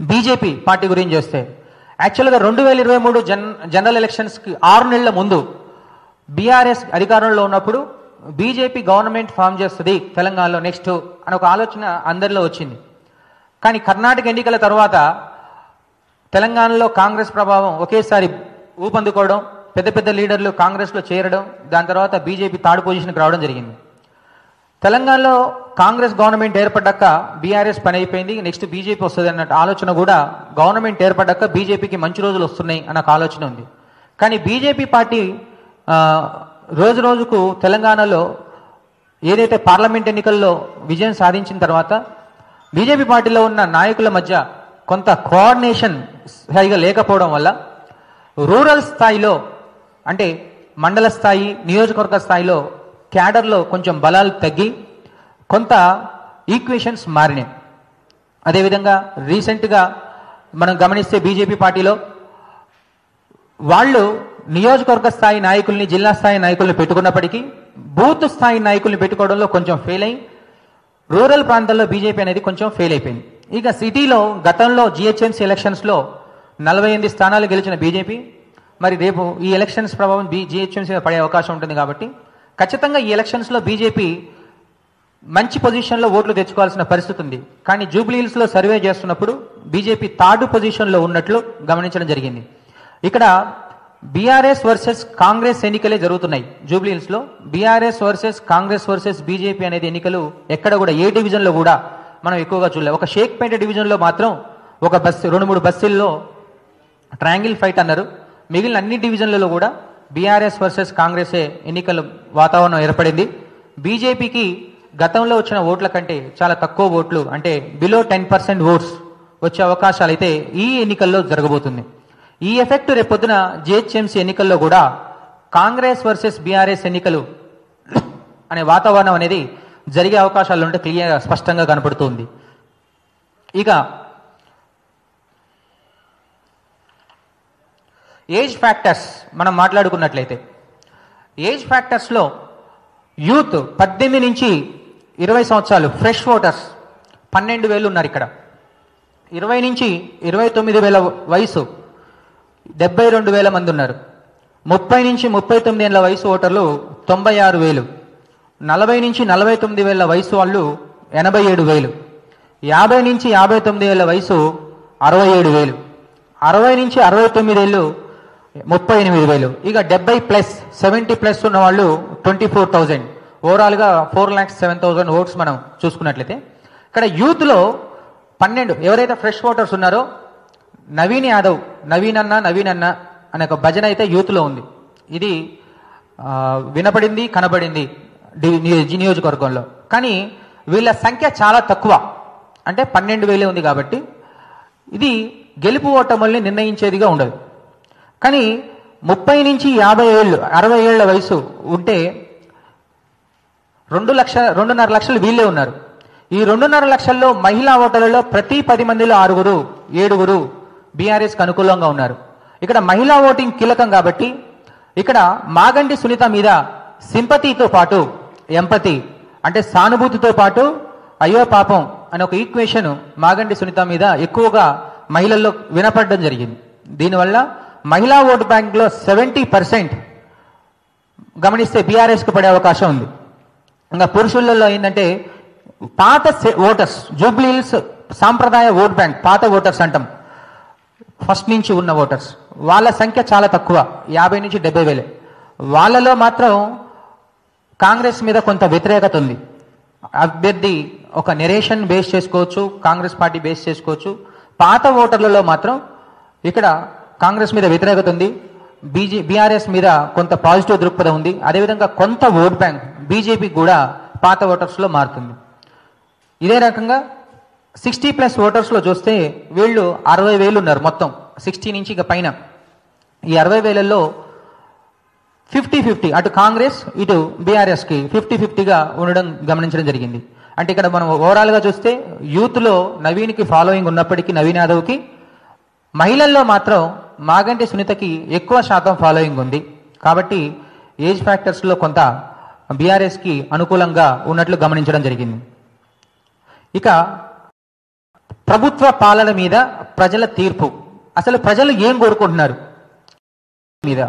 బీజేపీ పార్టీ గురించి చూస్తే యాక్చువల్గా 2023 జనరల్ ఎలక్షన్స్కి 6 నెలల ముందు బీఆర్ఎస్ అధికారంలో ఉన్నప్పుడు బీజేపీ గవర్నమెంట్ ఫామ్ చేస్తుంది తెలంగాణలో నెక్స్ట్ అని ఒక ఆలోచన అందరిలో వచ్చింది. కానీ కర్ణాటక ఎన్నికల తర్వాత తెలంగాణలో కాంగ్రెస్ ప్రభావం ఒకేసారి ఊపందుకోవడం, పెద్ద పెద్ద లీడర్లు కాంగ్రెస్లో చేరడం, దాని తర్వాత బీజేపీ థర్డ్ పొజిషన్కి రావడం జరిగింది. తెలంగాణలో కాంగ్రెస్ గవర్నమెంట్ ఏర్పడ్డాక బీఆర్ఎస్ పని అయిపోయింది, నెక్స్ట్ బీజేపీ వస్తుంది అన్నట్టు ఆలోచన కూడా గవర్నమెంట్ ఏర్పడ్డాక బీజేపీకి మంచి రోజులు వస్తున్నాయి అన్న ఆలోచన ఉంది. కానీ బీజేపీ పార్టీ రోజు రోజుకు తెలంగాణలో ఏదైతే పార్లమెంట్ ఎన్నికల్లో విజయం సాధించిన తర్వాత బీజేపీ పార్టీలో ఉన్న నాయకుల మధ్య కొంత కోఆర్డినేషన్ సరిగా లేకపోవడం వల్ల రూరల్ స్థాయిలో అంటే మండల స్థాయి, నియోజకవర్గ స్థాయిలో క్యాడర్లో కొంచెం బలాలు తగ్గి కొంత ఈక్వేషన్స్ మారినాయి. అదేవిధంగా రీసెంట్గా మనం గమనిస్తే బీజేపీ పార్టీలో వాళ్ళు నియోజకవర్గ స్థాయి నాయకుల్ని, జిల్లా స్థాయి నాయకుల్ని పెట్టుకున్నప్పటికీ బూత్ స్థాయి నాయకుల్ని పెట్టుకోవడంలో కొంచెం ఫెయిల్ అయ్యి రూరల్ ప్రాంతాల్లో బీజేపీ అనేది కొంచెం ఫెయిల్ అయిపోయింది. ఇక సిటీలో గతంలో జిహెచ్ఎంసీ ఎలక్షన్స్లో 48 స్థానాలు గెలిచిన బీజేపీ మరి రేపు ఈ ఎలక్షన్స్ ప్రభావం జిహెచ్ఎంసీ పడే అవకాశం ఉంటుంది. కాబట్టి ఖచ్చితంగా ఈ ఎలక్షన్స్లో బీజేపీ మంచి పొజిషన్లో ఓట్లు తెచ్చుకోవాల్సిన పరిస్థితి ఉంది. కానీ జూబ్లీహిల్స్లో సర్వే చేస్తున్నప్పుడు బీజేపీ థర్డ్ పొజిషన్లో ఉన్నట్లు గమనించడం జరిగింది. ఇక్కడ బీఆర్ఎస్ వర్సెస్ కాంగ్రెస్ ఎన్నికలే జరుగుతున్నాయి. జూబ్లీహిల్స్లో BRS versus Congress versus BJP అనేది ఎన్నికలు ఎక్కడ కూడా ఏ డివిజన్లో కూడా మనం ఎక్కువగా చూడలేదు. ఒక షేక్పేట డివిజన్లో మాత్రం ఒక బస్సు 2-3 బస్సుల్లో ట్రయాంగిల్ ఫైట్ అన్నారు. మిగిలిన అన్ని డివిజన్లలో కూడా బీఆర్ఎస్ వర్సెస్ కాంగ్రెసే ఎన్నికల వాతావరణం ఏర్పడింది. బీజేపీకి గతంలో వచ్చిన ఓట్ల కంటే చాలా తక్కువ ఓట్లు అంటే బిలో 10% ఓట్స్ వచ్చే అవకాశాలు అయితే ఈ ఎన్నికల్లో జరగబోతుంది. ఈ ఎఫెక్ట్ రేపొద్దున జిహెచ్ఎంసీ ఎన్నికల్లో కూడా కాంగ్రెస్ వర్సెస్ బీఆర్ఎస్ ఎన్నికలు అనే వాతావరణం అనేది జరిగే అవకాశాలు ఉంటే క్లియర్గా స్పష్టంగా కనపడుతుంది. ఇక ఏజ్ ఫ్యాక్టర్స్ మనం మాట్లాడుకున్నట్లయితే ఏజ్ ఫ్యాక్టర్స్లో యూత్ 18 నుంచి 20 సంవత్సరాలు ఫ్రెష్ ఓటర్స్ 12,000 ఉన్నారు. ఇక్కడ 20 నుంచి 29,000 వయసు 72,000 మంది ఉన్నారు. 30 నుంచి 39 ఏళ్ల వయసు ఓటర్లు 96,000, 40 నుంచి 49,000 వయసు వాళ్ళు 87,000, 50 నుంచి 59 ఏళ్ల వయసు 67,000, 60 నుంచి 69 ఏళ్ళు 38,000, ఇక 70+ ఉన్న వాళ్ళు 24,000. ఓవరాల్గా 4,07,000 ఓట్స్ మనం చూసుకున్నట్లయితే ఇక్కడ యూత్లో 12 ఎవరైతే ఫ్రెష్ ఓటర్స్ ఉన్నారో నవీన్ యాదవ్, నవీన్ అన్న అనే ఒక భజన అయితే యూత్లో ఉంది. ఇది వినపడింది, కనబడింది నియోజకవర్గంలో. కానీ వీళ్ళ సంఖ్య చాలా తక్కువ, అంటే 12,000 ఉంది. కాబట్టి ఇది గెలుపు ఓటముల్ని నిర్ణయించేదిగా ఉండదు. కానీ 30 నుంచి 50 ఏళ్ళు 60 ఏళ్ల వయసు ఉంటే 2.5 లక్షలు వీళ్ళే ఉన్నారు. ఈ 2.5 లక్షల్లో మహిళా ఓటర్లలో ప్రతి 10 మందిలో 6-7 బీఆర్ఎస్కి అనుకూలంగా ఉన్నారు. ఇక్కడ మహిళా ఓటింగ్ కీలకం కాబట్టి ఇక్కడ మాగంటి సునీత మీద సింపతితో పాటు ఎంపతి అంటే సానుభూతితో పాటు అయ్యో పాపం అనే ఒక ఈక్వేషన్ మాగంటి సునీత మీద ఎక్కువగా మహిళల్లో వినపడడం జరిగింది. దీనివల్ల మహిళా ఓటు బ్యాంక్లో 70% గమనిస్తే బీఆర్ఎస్కి పడే అవకాశం ఉంది. ఇంకా పురుషులలో ఏంటంటే పాత ఓటర్స్, జూబ్లీహిల్స్ సాంప్రదాయ ఓట్ బ్యాంక్, పాత ఓటర్స్ అంటాం, ఫస్ట్ నుంచి ఉన్న ఓటర్స్, వాళ్ళ సంఖ్య చాలా తక్కువ, 50 నుంచి 70 వేలే. వాళ్ళలో మాత్రం కాంగ్రెస్ మీద కొంత వ్యతిరేకత ఉంది. అభ్యర్థి ఒక నెరేషన్ బేస్ చేసుకోవచ్చు, కాంగ్రెస్ పార్టీ బేస్ చేసుకోవచ్చు. పాత ఓటర్లలో మాత్రం ఇక్కడ కాంగ్రెస్ మీద వ్యతిరేకత ఉంది, బీఆర్ఎస్ మీద కొంత పాజిటివ్ దృక్పథం ఉంది. అదేవిధంగా కొంత ఓట్ బ్యాంక్ బీజేపీ కూడా పాత ఓటర్స్లో మారుతుంది. ఇదే రకంగా 60+ ఓటర్స్లో చూస్తే వీళ్ళు 60 వేలు ఉన్నారు మొత్తం, 60 నుంచి ఇక పైన. ఈ 60 వేలలో 50-50 అటు కాంగ్రెస్ ఇటు బీఆర్ఎస్కి 50-50గా ఉండడం గమనించడం జరిగింది. అంటే ఇక్కడ మనం ఓవరాల్గా చూస్తే యూత్లో నవీన్కి ఫాలోయింగ్ ఉన్నప్పటికీ, నవీన్ యాదవ్కి, మహిళల్లో మాత్రం మాగంటి సునీతకి ఎక్కువ శాతం ఫాలోయింగ్ ఉంది. కాబట్టి ఏజ్ ఫ్యాక్టర్స్లో కొంత బీఆర్ఎస్కి అనుకూలంగా ఉన్నట్లు గమనించడం జరిగింది. ఇక ప్రభుత్వ పాలన మీద ప్రజల తీర్పు, అసలు ప్రజలు ఏం కోరుకుంటున్నారు మీద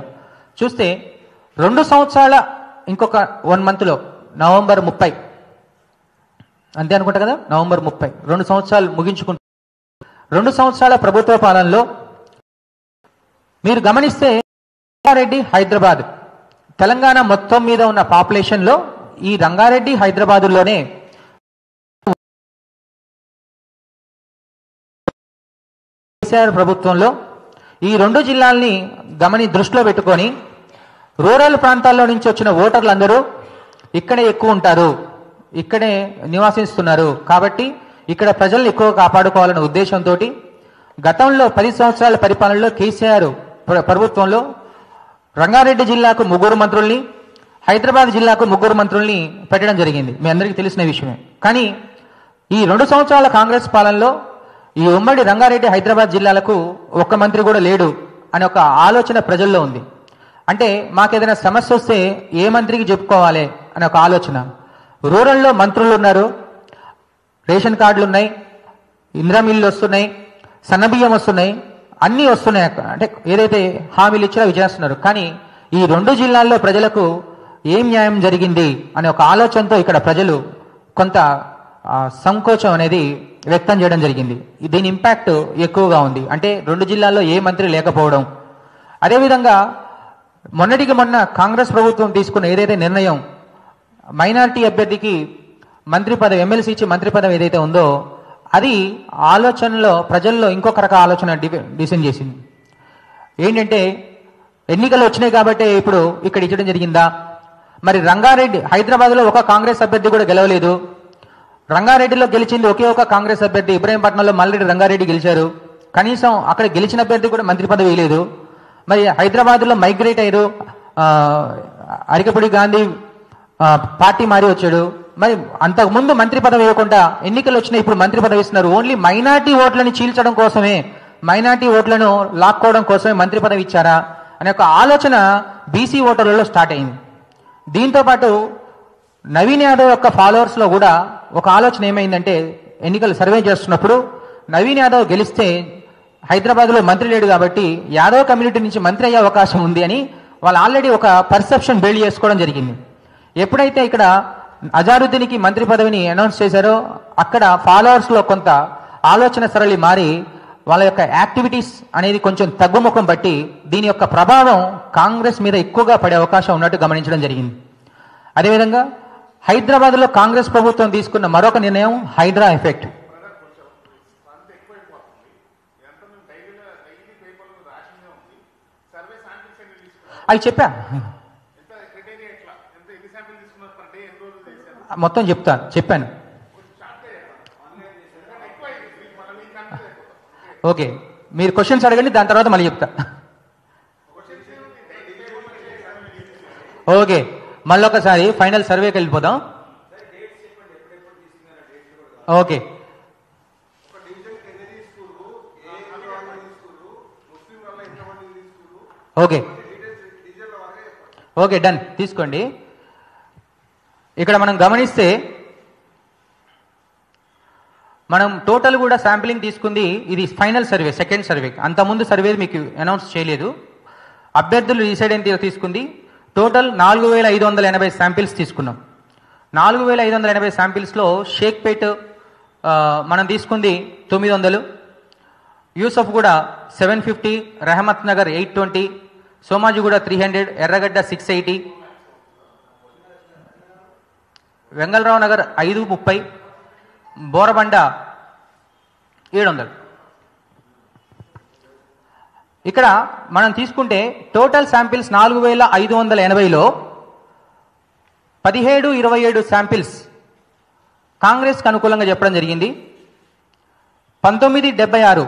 చూస్తే 2 సంవత్సరాల ఇంకొక 1 మంత్లో నవంబర్ 30 అంతే అనుకుంటా కదా, నవంబర్ 30 2 సంవత్సరాలు ముగించుకుంటారు. 2 సంవత్సరాల ప్రభుత్వ పాలనలో మీరు గమనిస్తే రంగారెడ్డి, హైదరాబాద్, తెలంగాణ మొత్తం మీద ఉన్న పాపులేషన్లో ఈ రంగారెడ్డి, హైదరాబాదులోనే కేసీఆర్ ప్రభుత్వంలో ఈ 2 జిల్లాల్ని దృష్టిలో పెట్టుకొని రూరల్ ప్రాంతాల్లో నుంచి వచ్చిన ఓటర్లందరూ ఇక్కడే ఎక్కువ ఉంటారు, ఇక్కడే నివాసిస్తున్నారు. కాబట్టి ఇక్కడ ప్రజల్ని ఎక్కువ కాపాడుకోవాలనే ఉద్దేశంతో గతంలో 10 సంవత్సరాల పరిపాలనలో కేసీఆర్ ప్రభుత్వంలో రంగారెడ్డి జిల్లాకు 3 మంత్రుల్ని, హైదరాబాద్ జిల్లాకు 3 మంత్రుల్ని పెట్టడం జరిగింది, మీ అందరికీ తెలిసిన విషయమే. కానీ ఈ 2 సంవత్సరాల కాంగ్రెస్ పాలనలో ఈ ఉమ్మడి రంగారెడ్డి, హైదరాబాద్ జిల్లాలకు ఒక్క మంత్రి కూడా లేడు అనే ఒక ఆలోచన ప్రజల్లో ఉంది. అంటే మాకేదైనా సమస్య వస్తే ఏ మంత్రికి చెప్పుకోవాలి అనే ఒక ఆలోచన. రూరల్లో మంత్రులు ఉన్నారు, రేషన్ కార్డులు ఉన్నాయి, ఇందిరా మిల్లు వస్తున్నాయి, సన్నబియ్యం వస్తున్నాయి, అన్నీ వస్తున్నాయి. అంటే ఏదైతే హామీలు ఇచ్చినా అవి చేస్తున్నారు. కానీ ఈ 2 జిల్లాల్లో ప్రజలకు ఏం న్యాయం జరిగింది అనే ఒక ఆలోచనతో ఇక్కడ ప్రజలు కొంత సంకోచం అనేది వ్యక్తం చేయడం జరిగింది. దీని ఇంపాక్ట్ ఎక్కువగా ఉంది. అంటే 2 జిల్లాల్లో ఏ మంత్రి లేకపోవడం, అదేవిధంగా మొన్నటికి మొన్న కాంగ్రెస్ ప్రభుత్వం తీసుకున్న ఏదైతే నిర్ణయం మైనారిటీ అభ్యర్థికి మంత్రి పదవి, ఎమ్మెల్సీ ఇచ్చి మంత్రి పదవి ఏదైతే ఉందో అది ఆలోచనలో ప్రజల్లో ఇంకొక రక ఆలోచన డిసైన్ చేసింది. ఏంటంటే ఎన్నికలు వచ్చినాయి కాబట్టి ఇప్పుడు ఇక్కడ ఇచ్చడం జరిగిందా, మరి రంగారెడ్డి, హైదరాబాద్లో ఒక కాంగ్రెస్ అభ్యర్థి కూడా గెలవలేదు, రంగారెడ్డిలో గెలిచింది ఒకే ఒక కాంగ్రెస్ అభ్యర్థి, ఇబ్రాహీంపట్నంలో మల్రెడ్డి రంగారెడ్డి గెలిచారు, కనీసం అక్కడ గెలిచిన అభ్యర్థి కూడా మంత్రి పదవి వేయలేదు. మరి హైదరాబాద్లో మైగ్రేట్ అయ్యారు, అరికపూడి గాంధీ పార్టీ మారి వచ్చాడు, మరి అంతకుముందు మంత్రి పదవి ఇవ్వకుండా ఎన్నికలు వచ్చినాయి, ఇప్పుడు మంత్రి పదవి ఇస్తున్నారు. ఓన్లీ మైనార్టీ ఓట్లను చీల్చడం కోసమే, మైనార్టీ ఓట్లను లాక్కోవడం కోసమే మంత్రి పదవి ఇచ్చారా అనే ఒక ఆలోచన బీసీ ఓటర్లలో స్టార్ట్ అయింది. దీంతోపాటు నవీన్ యాదవ్ యొక్క ఫాలోవర్స్లో కూడా ఒక ఆలోచన ఏమైందంటే, ఎన్నికలు సర్వే చేస్తున్నప్పుడు నవీన్ యాదవ్ గెలిస్తే హైదరాబాద్లో మంత్రి లేడు కాబట్టి యాదవ్ కమ్యూనిటీ నుంచి మంత్రి అయ్యే అవకాశం ఉంది అని వాళ్ళు ఆల్రెడీ ఒక పర్సెప్షన్ బిల్డ్ చేసుకోవడం జరిగింది. ఎప్పుడైతే ఇక్కడ అజారుద్దీన్కి మంత్రి పదవిని అనౌన్స్ చేశారో అక్కడ ఫాలోవర్స్లో కొంత ఆలోచన సరళి మారి వాళ్ళ యొక్క యాక్టివిటీస్ అనేది కొంచెం తగ్గుముఖం బట్టి దీని యొక్క ప్రభావం కాంగ్రెస్ మీద ఎక్కువగా పడే అవకాశం ఉన్నట్టు గమనించడం జరిగింది. అదేవిధంగా హైదరాబాద్లో కాంగ్రెస్ ప్రభుత్వం తీసుకున్న మరొక నిర్ణయం హైడ్రా ఎఫెక్ట్. అవి చెప్పా, మొత్తం చెప్పాను. ఓకే, మీరు క్వశ్చన్స్ అడగండి, దాని తర్వాత మళ్ళీ చెప్తా. ఓకే, మళ్ళీ ఒకసారి ఫైనల్ సర్వేకి వెళ్ళిపోదాం. ఓకే, ఓకే, ఓకే, డన్, తీసుకోండి. ఇక్కడ మనం గమనిస్తే మనం టోటల్ కూడా శాంపిలింగ్ తీసుకుంది, ఇది ఫైనల్ సర్వే, సెకండ్ సర్వే. అంతకుముందు సర్వే మీకు అనౌన్స్ చేయలేదు. అభ్యర్థులు డిసైడ్ అయిన తీసుకుంది. టోటల్ 4580 శాంపిల్స్ తీసుకున్నాం. 4580 శాంపిల్స్లో షేక్పేట్ మనం తీసుకుంది 900, యూసఫ్ కూడా 750, రహమత్ నగర్ 820, సోమాజిగూడ 300, ఎర్రగడ్డ 680, వెంగళరావు నగర్ 530, బోరబండ 700. ఇక్కడ మనం తీసుకుంటే టోటల్ శాంపిల్స్ 4580లో 17-27 శాంపిల్స్ కాంగ్రెస్కి అనుకూలంగా చెప్పడం జరిగింది. 1976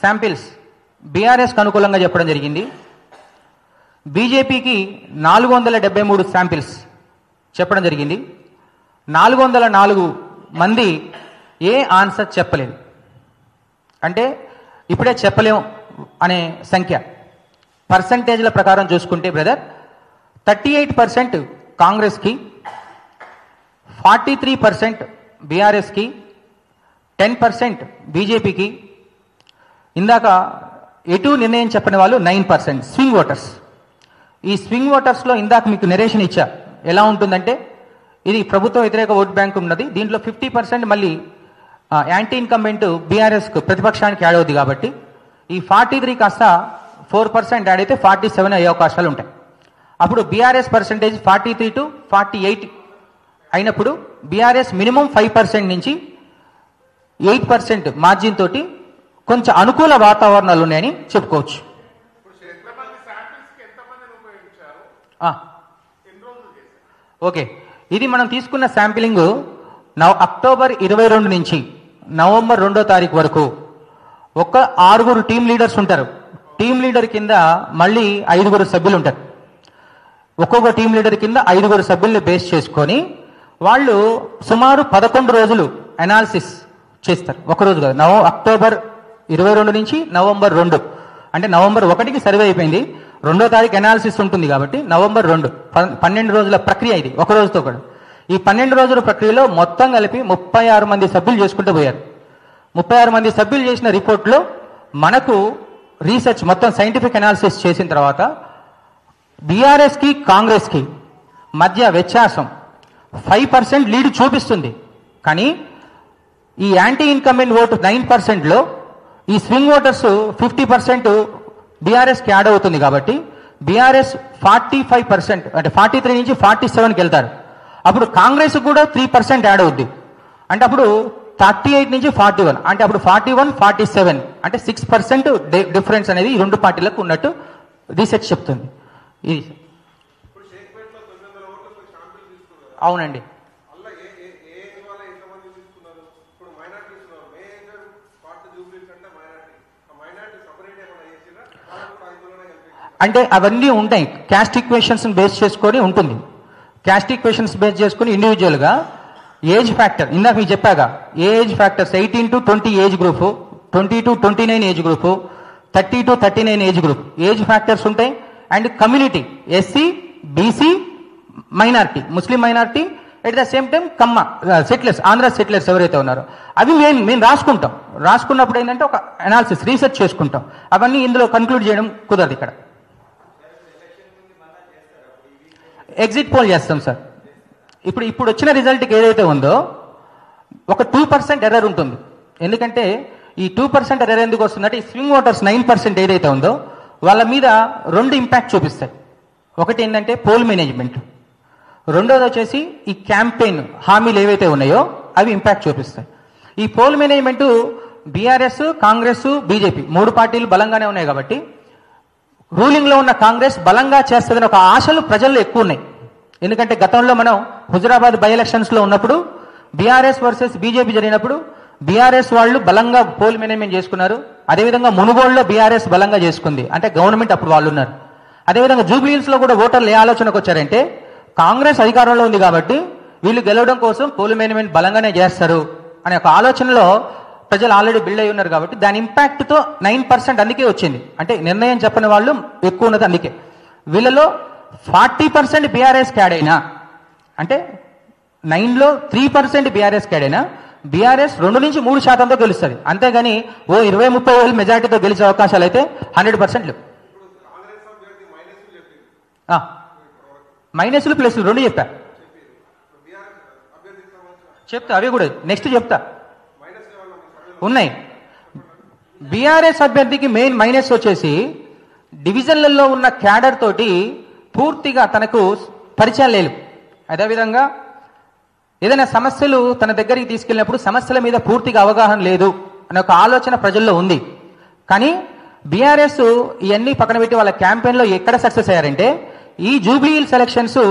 శాంపిల్స్ బీఆర్ఎస్కి అనుకూలంగా చెప్పడం జరిగింది. బీజేపీకి 473 శాంపిల్స్ చెప్పడం జరిగింది. 404 మంది ఏ ఆన్సర్ చెప్పలేదు. అంటే ఇప్పుడే చెప్పలేం అనే సంఖ్య. పర్సంటేజ్ల ప్రకారం చూసుకుంటే బ్రదర్ 38% కాంగ్రెస్కి, 43% బీఆర్ఎస్కి, 10% బీజేపీకి, ఇందాక ఎటు నిర్ణయం చెప్పని వాళ్ళు 9% స్వింగ్ ఓటర్స్. ఈ స్వింగ్ ఓటర్స్లో ఇందాక మీకు నెరేషన్ ఇచ్చా. ఎలా ఉంటుందంటే ఇది ప్రభుత్వ వ్యతిరేక ఓట్ బ్యాంక్ ఉన్నది. దీంట్లో 50% మళ్ళీ యాంటీ ఇన్కంబెంట్ బీఆర్ఎస్కు ప్రతిపక్షానికి యాడ్ అవుతుంది. కాబట్టి ఈ 43 కాస్త 4% యాడ్ అయితే 47 అయ్యే అవకాశాలు ఉంటాయి. అప్పుడు బీఆర్ఎస్ పర్సంటేజ్ 43 to 48 అయినప్పుడు బీఆర్ఎస్ మినిమం 5% నుంచి 8% మార్జిన్ తోటి కొంచెం అనుకూల వాతావరణాలు ఉన్నాయని చెప్పుకోవచ్చు. ఓకే, ఇది మనం తీసుకున్న శాంపిలింగ్ అక్టోబర్ 22 నుంచి నవంబర్ 2వ తారీఖు వరకు ఒక 6 టీమ్ లీడర్స్ ఉంటారు. టీమ్ లీడర్ కింద మళ్ళీ 5 సభ్యులు ఉంటారు. ఒక్కొక్క టీమ్ లీడర్ కింద 5 సభ్యుల్ని బేస్ చేసుకొని వాళ్ళు సుమారు 11 రోజులు అనాలిసిస్ చేస్తారు. ఒకరోజు కాదు, అక్టోబర్ 22 నుంచి నవంబర్ 2, అంటే నవంబర్ 1కి సర్వే అయిపోయింది, 2వ తారీఖు అనాలిసిస్ ఉంటుంది కాబట్టి నవంబర్ 2 12 రోజుల ప్రక్రియ ఇది, ఒక రోజుతో కూడా. ఈ 12 రోజుల ప్రక్రియలో మొత్తం కలిపి 36 మంది సభ్యులు చేసుకుంటూ పోయారు. 36 మంది సభ్యులు చేసిన రిపోర్ట్లో మనకు రీసెర్చ్ మొత్తం సైంటిఫిక్ అనాలిసిస్ చేసిన తర్వాత బీఆర్ఎస్కి కాంగ్రెస్కి మధ్య వ్యత్యాసం 5% లీడ్ చూపిస్తుంది. కానీ ఈ యాంటీ ఇన్కంబెంట్ ఓటు 9%లో ఈ స్వింగ్ ఓటర్స్ 50% బీఆర్ఎస్కి యాడ్ అవుతుంది. కాబట్టి బీఆర్ఎస్ 45%, అంటే 43 నుంచి 47కి వెళ్తారు. అప్పుడు కాంగ్రెస్ కూడా 3% యాడ్ అవుద్ది. అంటే అప్పుడు 38 నుంచి 41, అంటే అప్పుడు 41, 47, అంటే 6% డిఫరెన్స్ అనేది ఈ రెండు పార్టీలకు ఉన్నట్టు రీసెర్చ్ చెప్తుంది. ఇది అవునండి. అంటే అవన్నీ ఉంటాయి, క్యాస్ట్ ఈక్వేషన్స్ బేస్ చేసుకొని ఉంటుంది. క్యాస్ట్ ఈక్వేషన్స్ బేస్ చేసుకుని ఇండివిజువల్గా ఏజ్ ఫ్యాక్టర్, ఇందాక మీకు చెప్పాక age factors 18 to 20 age group, 20 to 29 age group, 30 to 39 age group age factors ఉంటాయి. And community SC, BC, minority, Muslim minority, at the same time Kamma settlers, Andhra settlers ఎవరైతే ఉన్నారో అవి మేము రాసుకుంటాం. రాసుకున్నప్పుడు ఏంటంటే ఒక అనాలిసిస్ రీసెర్చ్ చేసుకుంటాం. అవన్నీ ఇందులో కన్క్లూడ్ చేయడం కుదరదు. ఇక్కడ ఎగ్జిట్ పోల్ చేస్తాం సార్. ఇప్పుడు వచ్చిన రిజల్ట్కి ఏదైతే ఉందో ఒక 2% ఎర్రర్ ఉంటుంది. ఎందుకంటే ఈ 2% ఎర్రర్ ఎందుకు వస్తుందంటే ఈ స్వింగ్ ఓటర్స్ 9% ఏదైతే ఉందో వాళ్ళ మీద 2 ఇంపాక్ట్ చూపిస్తాయి. ఒకటి ఏంటంటే పోల్ మేనేజ్మెంట్, రెండోది వచ్చేసి ఈ క్యాంపెయిన్ హామీలు ఏవైతే ఉన్నాయో అవి ఇంపాక్ట్ చూపిస్తాయి. ఈ poll management BRS, Congress, BJP 3 పార్టీలు బలంగానే ఉన్నాయి. కాబట్టి రూలింగ్లో ఉన్న కాంగ్రెస్ బలంగా చేస్తుందని ఒక ఆశలు ప్రజల్లో ఎక్కువ ఉన్నాయి. ఎందుకంటే గతంలో మనం హుజురాబాద్ బై ఎలక్షన్స్లో ఉన్నప్పుడు బీఆర్ఎస్ వర్సెస్ బీజేపీ జరిగినప్పుడు బీఆర్ఎస్ వాళ్ళు బలంగా పోల్ మేనేజ్మెంట్ చేసుకున్నారు. అదేవిధంగా మునుగోడులో బీఆర్ఎస్ బలంగా చేసుకుంది, అంటే గవర్నమెంట్ అప్పుడు వాళ్ళు ఉన్నారు. అదేవిధంగా జూబ్లీహిల్స్లో కూడా ఓటర్లు ఏ ఆలోచనకు వచ్చారంటే కాంగ్రెస్ అధికారంలో ఉంది కాబట్టి వీళ్ళు గెలవడం కోసం పోల్ మేనేజ్మెంట్ బలంగానే చేస్తారు అనే ఒక ఆలోచనలో ప్రజలు ఆల్రెడీ బిల్డ్ అయి ఉన్నారు. కాబట్టి దాని ఇంపాక్ట్తో 9% అందుకే వచ్చింది. అంటే నిర్ణయం చెప్పని వాళ్ళు ఎక్కువ ఉన్నది. అందుకే వీళ్ళలో 40% బీఆర్ఎస్కి యాడ్ అయినా, అంటే 9లో 3% బీఆర్ఎస్కి యాడ్ అయినా బీఆర్ఎస్ 2-3% గెలుస్తుంది, అంతేగాని ఓ 20-30 మెజార్టీతో గెలిచే అవకాశాలు అయితే 100% లేవు. మైనస్లు ప్లస్లు రెండు చెప్తా అవి కూడా నెక్స్ట్ చెప్తా ఉన్నాయి. బీఆర్ఎస్ అభ్యర్థికి మెయిన్ మైనస్ వచ్చేసి డివిజన్లలో ఉన్న క్యాడర్ తోటి పూర్తిగా తనకు పరిచయం లేదు. అదేవిధంగా ఏదైనా సమస్యలు తన దగ్గరికి తీసుకెళ్ళినప్పుడు సమస్యల మీద పూర్తిగా అవగాహన లేదు అనే ఒక ఆలోచన ప్రజల్లో ఉంది. కానీ బీఆర్ఎస్ ఇవన్నీ పక్కన పెట్టి వాళ్ళ క్యాంపెయిన్లో ఎక్కడ సక్సెస్ అయ్యారంటే ఈ Jubilee hills elections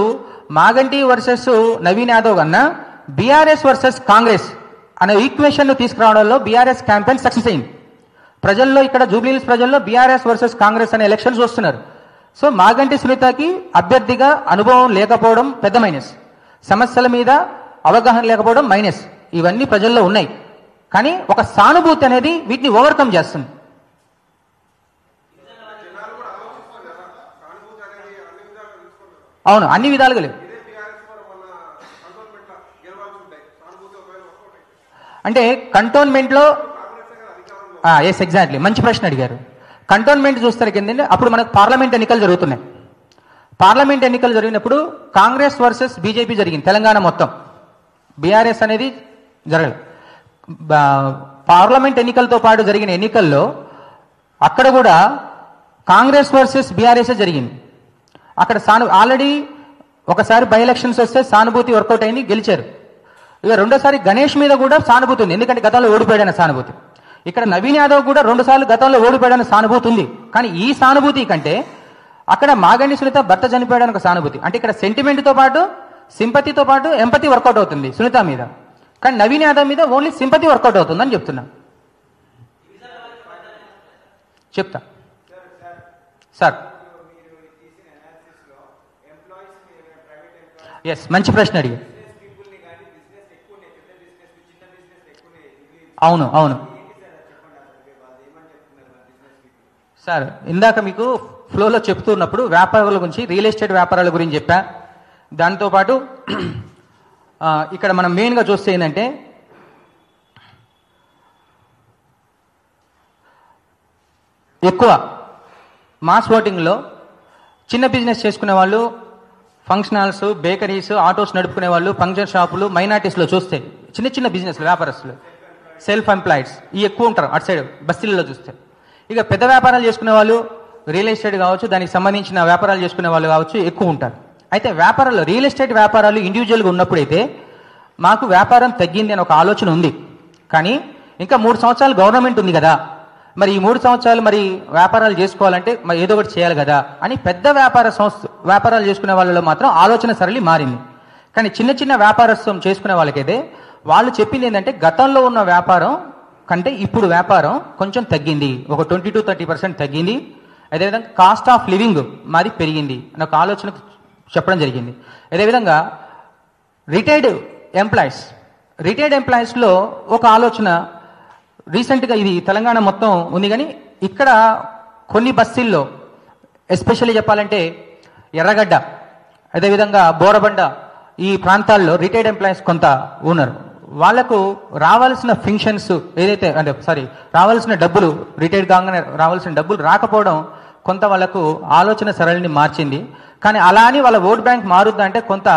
Maganti versus Naveen Yadav కన్నా బీఆర్ఎస్ వర్సెస్ కాంగ్రెస్ అనే ఈక్వేషన్ తీసుకురావడంలో బీఆర్ఎస్ క్యాంపెయిన్ సక్సెస్ అయింది. ప్రజల్లో ఇక్కడ జూబ్లీ హిల్స్ ప్రజల్లో బీఆర్ఎస్ వర్సెస్ కాంగ్రెస్ అనే ఎలక్షన్స్ వస్తున్నారు. సో మాగంటి సునీతకి అభ్యర్థిగా అనుభవం లేకపోవడం పెద్ద మైనస్, సమస్యల మీద అవగాహన లేకపోవడం మైనస్, ఇవన్నీ ప్రజల్లో ఉన్నాయి. కానీ ఒక సానుభూతి అనేది వీటిని ఓవర్కమ్ చేస్తుంది. అవును, అన్ని విధాలుగా లేవు. అంటే కంటోన్మెంట్లో ఎస్ ఎగ్జాక్ట్లీ మంచి ప్రశ్న అడిగారు. కంటోన్మెంట్ చూస్తారు కింద అప్పుడు మనకు పార్లమెంట్ ఎన్నికలు జరుగుతున్నాయి. పార్లమెంట్ ఎన్నికలు జరిగినప్పుడు కాంగ్రెస్ వర్సెస్ బీజేపీ జరిగింది తెలంగాణ మొత్తం, బీఆర్ఎస్ అనేది జరగలేదు. పార్లమెంట్ ఎన్నికలతో పాటు జరిగిన ఎన్నికల్లో అక్కడ కూడా కాంగ్రెస్ వర్సెస్ బీఆర్ఎస్ జరిగింది. అక్కడ ఆల్రెడీ ఒకసారి బై ఎలక్షన్స్ వస్తే సానుభూతి వర్కౌట్ అయింది, గెలిచారు. ఇక రెండోసారి గణేష్ మీద కూడా సానుభూతి ఉంది, ఎందుకంటే గతంలో ఓడిపోయాడన్న సానుభూతి. ఇక్కడ నవీన్ యాదవ్ కూడా 2 సార్లు గతంలో ఓడిపోయాడన్న సానుభూతి ఉంది. కానీ ఈ సానుభూతి కంటే అక్కడ మాగంటి సునీత భర్త చనిపోయాడని ఒక సానుభూతి, అంటే ఇక్కడ సెంటిమెంట్తో పాటు సింపతితో పాటు ఎంపతి వర్కౌట్ అవుతుంది సునీత మీద. కానీ నవీన్ యాదవ్ మీద ఓన్లీ సింపతి వర్కౌట్ అవుతుందని చెప్తున్నా. చెప్తా సార్. ఎస్, మంచి ప్రశ్న అడిగి. అవును అవును సార్, ఇందాక మీకు ఫ్లోలో చెప్తున్నప్పుడు వ్యాపారాల గురించి, రియల్ ఎస్టేట్ వ్యాపారాల గురించి చెప్పా. దాంతోపాటు ఇక్కడ మనం మెయిన్గా చూస్తే ఏంటంటే ఎక్కువ మాస్ ఓటింగ్లో చిన్న బిజినెస్ చేసుకునే వాళ్ళు, ఫంక్షన్ హాల్స్, బేకరీస్, ఆటోస్ నడుపుకునే వాళ్ళు, ఫంక్షన్ షాపులు, మైనార్టీస్లో చూస్తే చిన్న చిన్న బిజినెస్లు, వ్యాపారస్తులు, సెల్ఫ్ ఎంప్లాయిడ్స్ ఈ ఎక్కువ ఉంటారు అటు సైడ్ బస్తీలలో చూస్తే. ఇక పెద్ద వ్యాపారాలు చేసుకునే వాళ్ళు, రియల్ ఎస్టేట్ కావచ్చు, దానికి సంబంధించిన వ్యాపారాలు చేసుకునే వాళ్ళు కావచ్చు ఎక్కువ ఉంటారు. అయితే వ్యాపారాల్లో రియల్ ఎస్టేట్ వ్యాపారాలు ఇండివిజువల్గా ఉన్నప్పుడైతే మాకు వ్యాపారం తగ్గింది అని ఒక ఆలోచన ఉంది. కానీ ఇంకా 3 సంవత్సరాలు గవర్నమెంట్ ఉంది కదా, మరి ఈ 3 సంవత్సరాలు మరి వ్యాపారాలు చేసుకోవాలంటే మరి ఏదో ఒకటి చేయాలి కదా అని పెద్ద వ్యాపారాలు చేసుకునే వాళ్ళలో మాత్రం ఆలోచన సరళి మారింది. కానీ చిన్న చిన్న వ్యాపారత్వం చేసుకునే వాళ్ళకైతే వాళ్ళు చెప్పింది ఏంటంటే గతంలో ఉన్న వ్యాపారం కంటే ఇప్పుడు వ్యాపారం కొంచెం తగ్గింది, ఒక 20-30% తగ్గింది. అదేవిధంగా కాస్ట్ ఆఫ్ లివింగ్ మాది పెరిగింది అని ఒక ఆలోచన చెప్పడం జరిగింది. అదేవిధంగా రిటైర్డ్ ఎంప్లాయీస్లో ఒక ఆలోచన రీసెంట్గా, ఇది తెలంగాణ మొత్తం ఉంది కానీ ఇక్కడ కొన్ని బస్తీల్లో ఎస్పెషల్లీ చెప్పాలంటే ఎర్రగడ్డ, అదేవిధంగా బోరబండ ఈ ప్రాంతాల్లో రిటైర్డ్ ఎంప్లాయీస్ కొంత ఉన్నారు. వాళ్లకు రావాల్సిన ఫంక్షన్స్ ఏదైతే రావాల్సిన డబ్బులు, రిటైర్డ్ కాగానే రావాల్సిన డబ్బులు రాకపోవడం కొంత వాళ్ళకు ఆలోచన సరళిని మార్చింది. కానీ అలా అని వాళ్ళ ఓట్ బ్యాంక్ మారుద్దా అంటే కొంత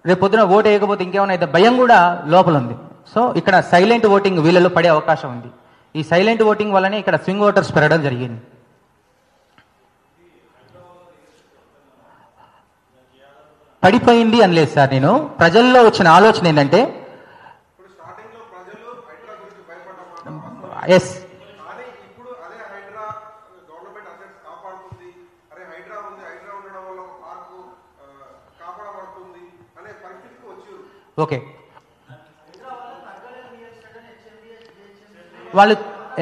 రేపు పొద్దున ఓటు వేయకపోతే ఇంకేమైనా అయితే భయం కూడా లోపల ఉంది. సో ఇక్కడ సైలెంట్ ఓటింగ్ వీళ్ళలో పడే అవకాశం ఉంది. ఈ సైలెంట్ ఓటింగ్ వల్లనే ఇక్కడ స్వింగ్ ఓటర్స్ పెరగడం జరిగింది. పడిపోయింది అనలేదు సార్, నేను ప్రజల్లో వచ్చిన ఆలోచన ఏంటంటే ఎస్ ఓకే, వాళ్ళు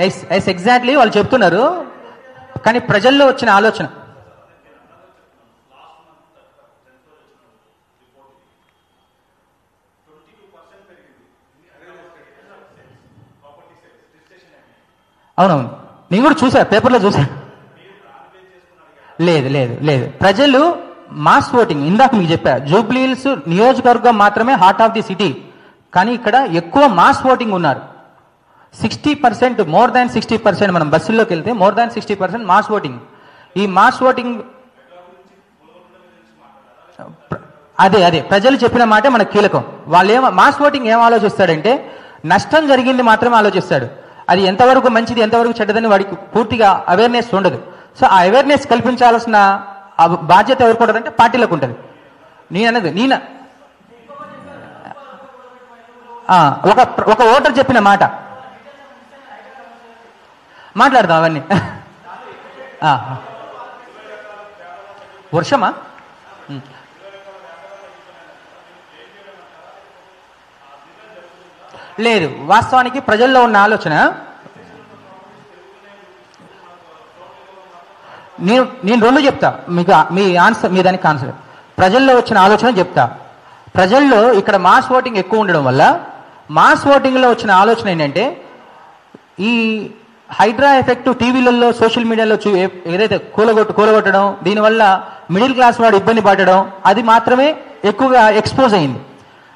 ఎస్ ఎగ్జాక్ట్లీ వాళ్ళు చెప్తున్నారు. కానీ ప్రజల్లో వచ్చిన ఆలోచన అవునవును, నేను కూడా చూసా, పేపర్లో చూసా. లేదు లేదు లేదు, ప్రజలు మాస్ ఓటింగ్ ఇందాక మీకు చెప్పా, జూబ్లీ హిల్స్ నియోజకవర్గం మాత్రమే హార్ట్ ఆఫ్ ది సిటీ. కానీ ఇక్కడ ఎక్కువ మాస్ ఓటింగ్ ఉన్నారు. 60%, మోర్ దాన్ 60%. మనం బస్సుల్లోకి వెళ్తే మోర్ దాన్ 60% మాస్ ఓటింగ్. ఈ మాస్ ఓటింగ్ అదే ప్రజలు చెప్పిన మాట మనకు కీలకం. వాళ్ళు మాస్ ఓటింగ్ ఏం ఆలోచిస్తాడంటే నష్టం జరిగింది మాత్రమే ఆలోచిస్తాడు. అది ఎంతవరకు మంచిది ఎంతవరకు చెడ్డదని వాడికి పూర్తిగా అవేర్నెస్ ఉండదు. సో ఆ అవేర్నెస్ కల్పించాల్సిన బాధ్యత ఎవరికి ఉంటుందంటే పార్టీలకు ఉంటుంది. ఒక ఓటర్ చెప్పిన మాట మాట్లాడదాం అవన్నీ. వర్షమా? లేదు, వాస్తవానికి ప్రజల్లో ఉన్న ఆలోచన నేను రెండు చెప్తా మీకు, మీ ఆన్సర్ మీ దానికి ఆన్సర్. ప్రజల్లో వచ్చిన ఆలోచన చెప్తా. ప్రజల్లో ఇక్కడ మాస్ ఓటింగ్ ఎక్కువ ఉండడం వల్ల మాస్ ఓటింగ్లో వచ్చిన ఆలోచన ఏంటంటే ఈ హైడ్రా ఎఫెక్ట్ టీవీలలో సోషల్ మీడియాలో ఏదైతే కూలగొట్టడం, దీనివల్ల మిడిల్ క్లాస్ వాడు ఇబ్బంది పడడం, అది మాత్రమే ఎక్కువగా ఎక్స్పోజ్ అయింది.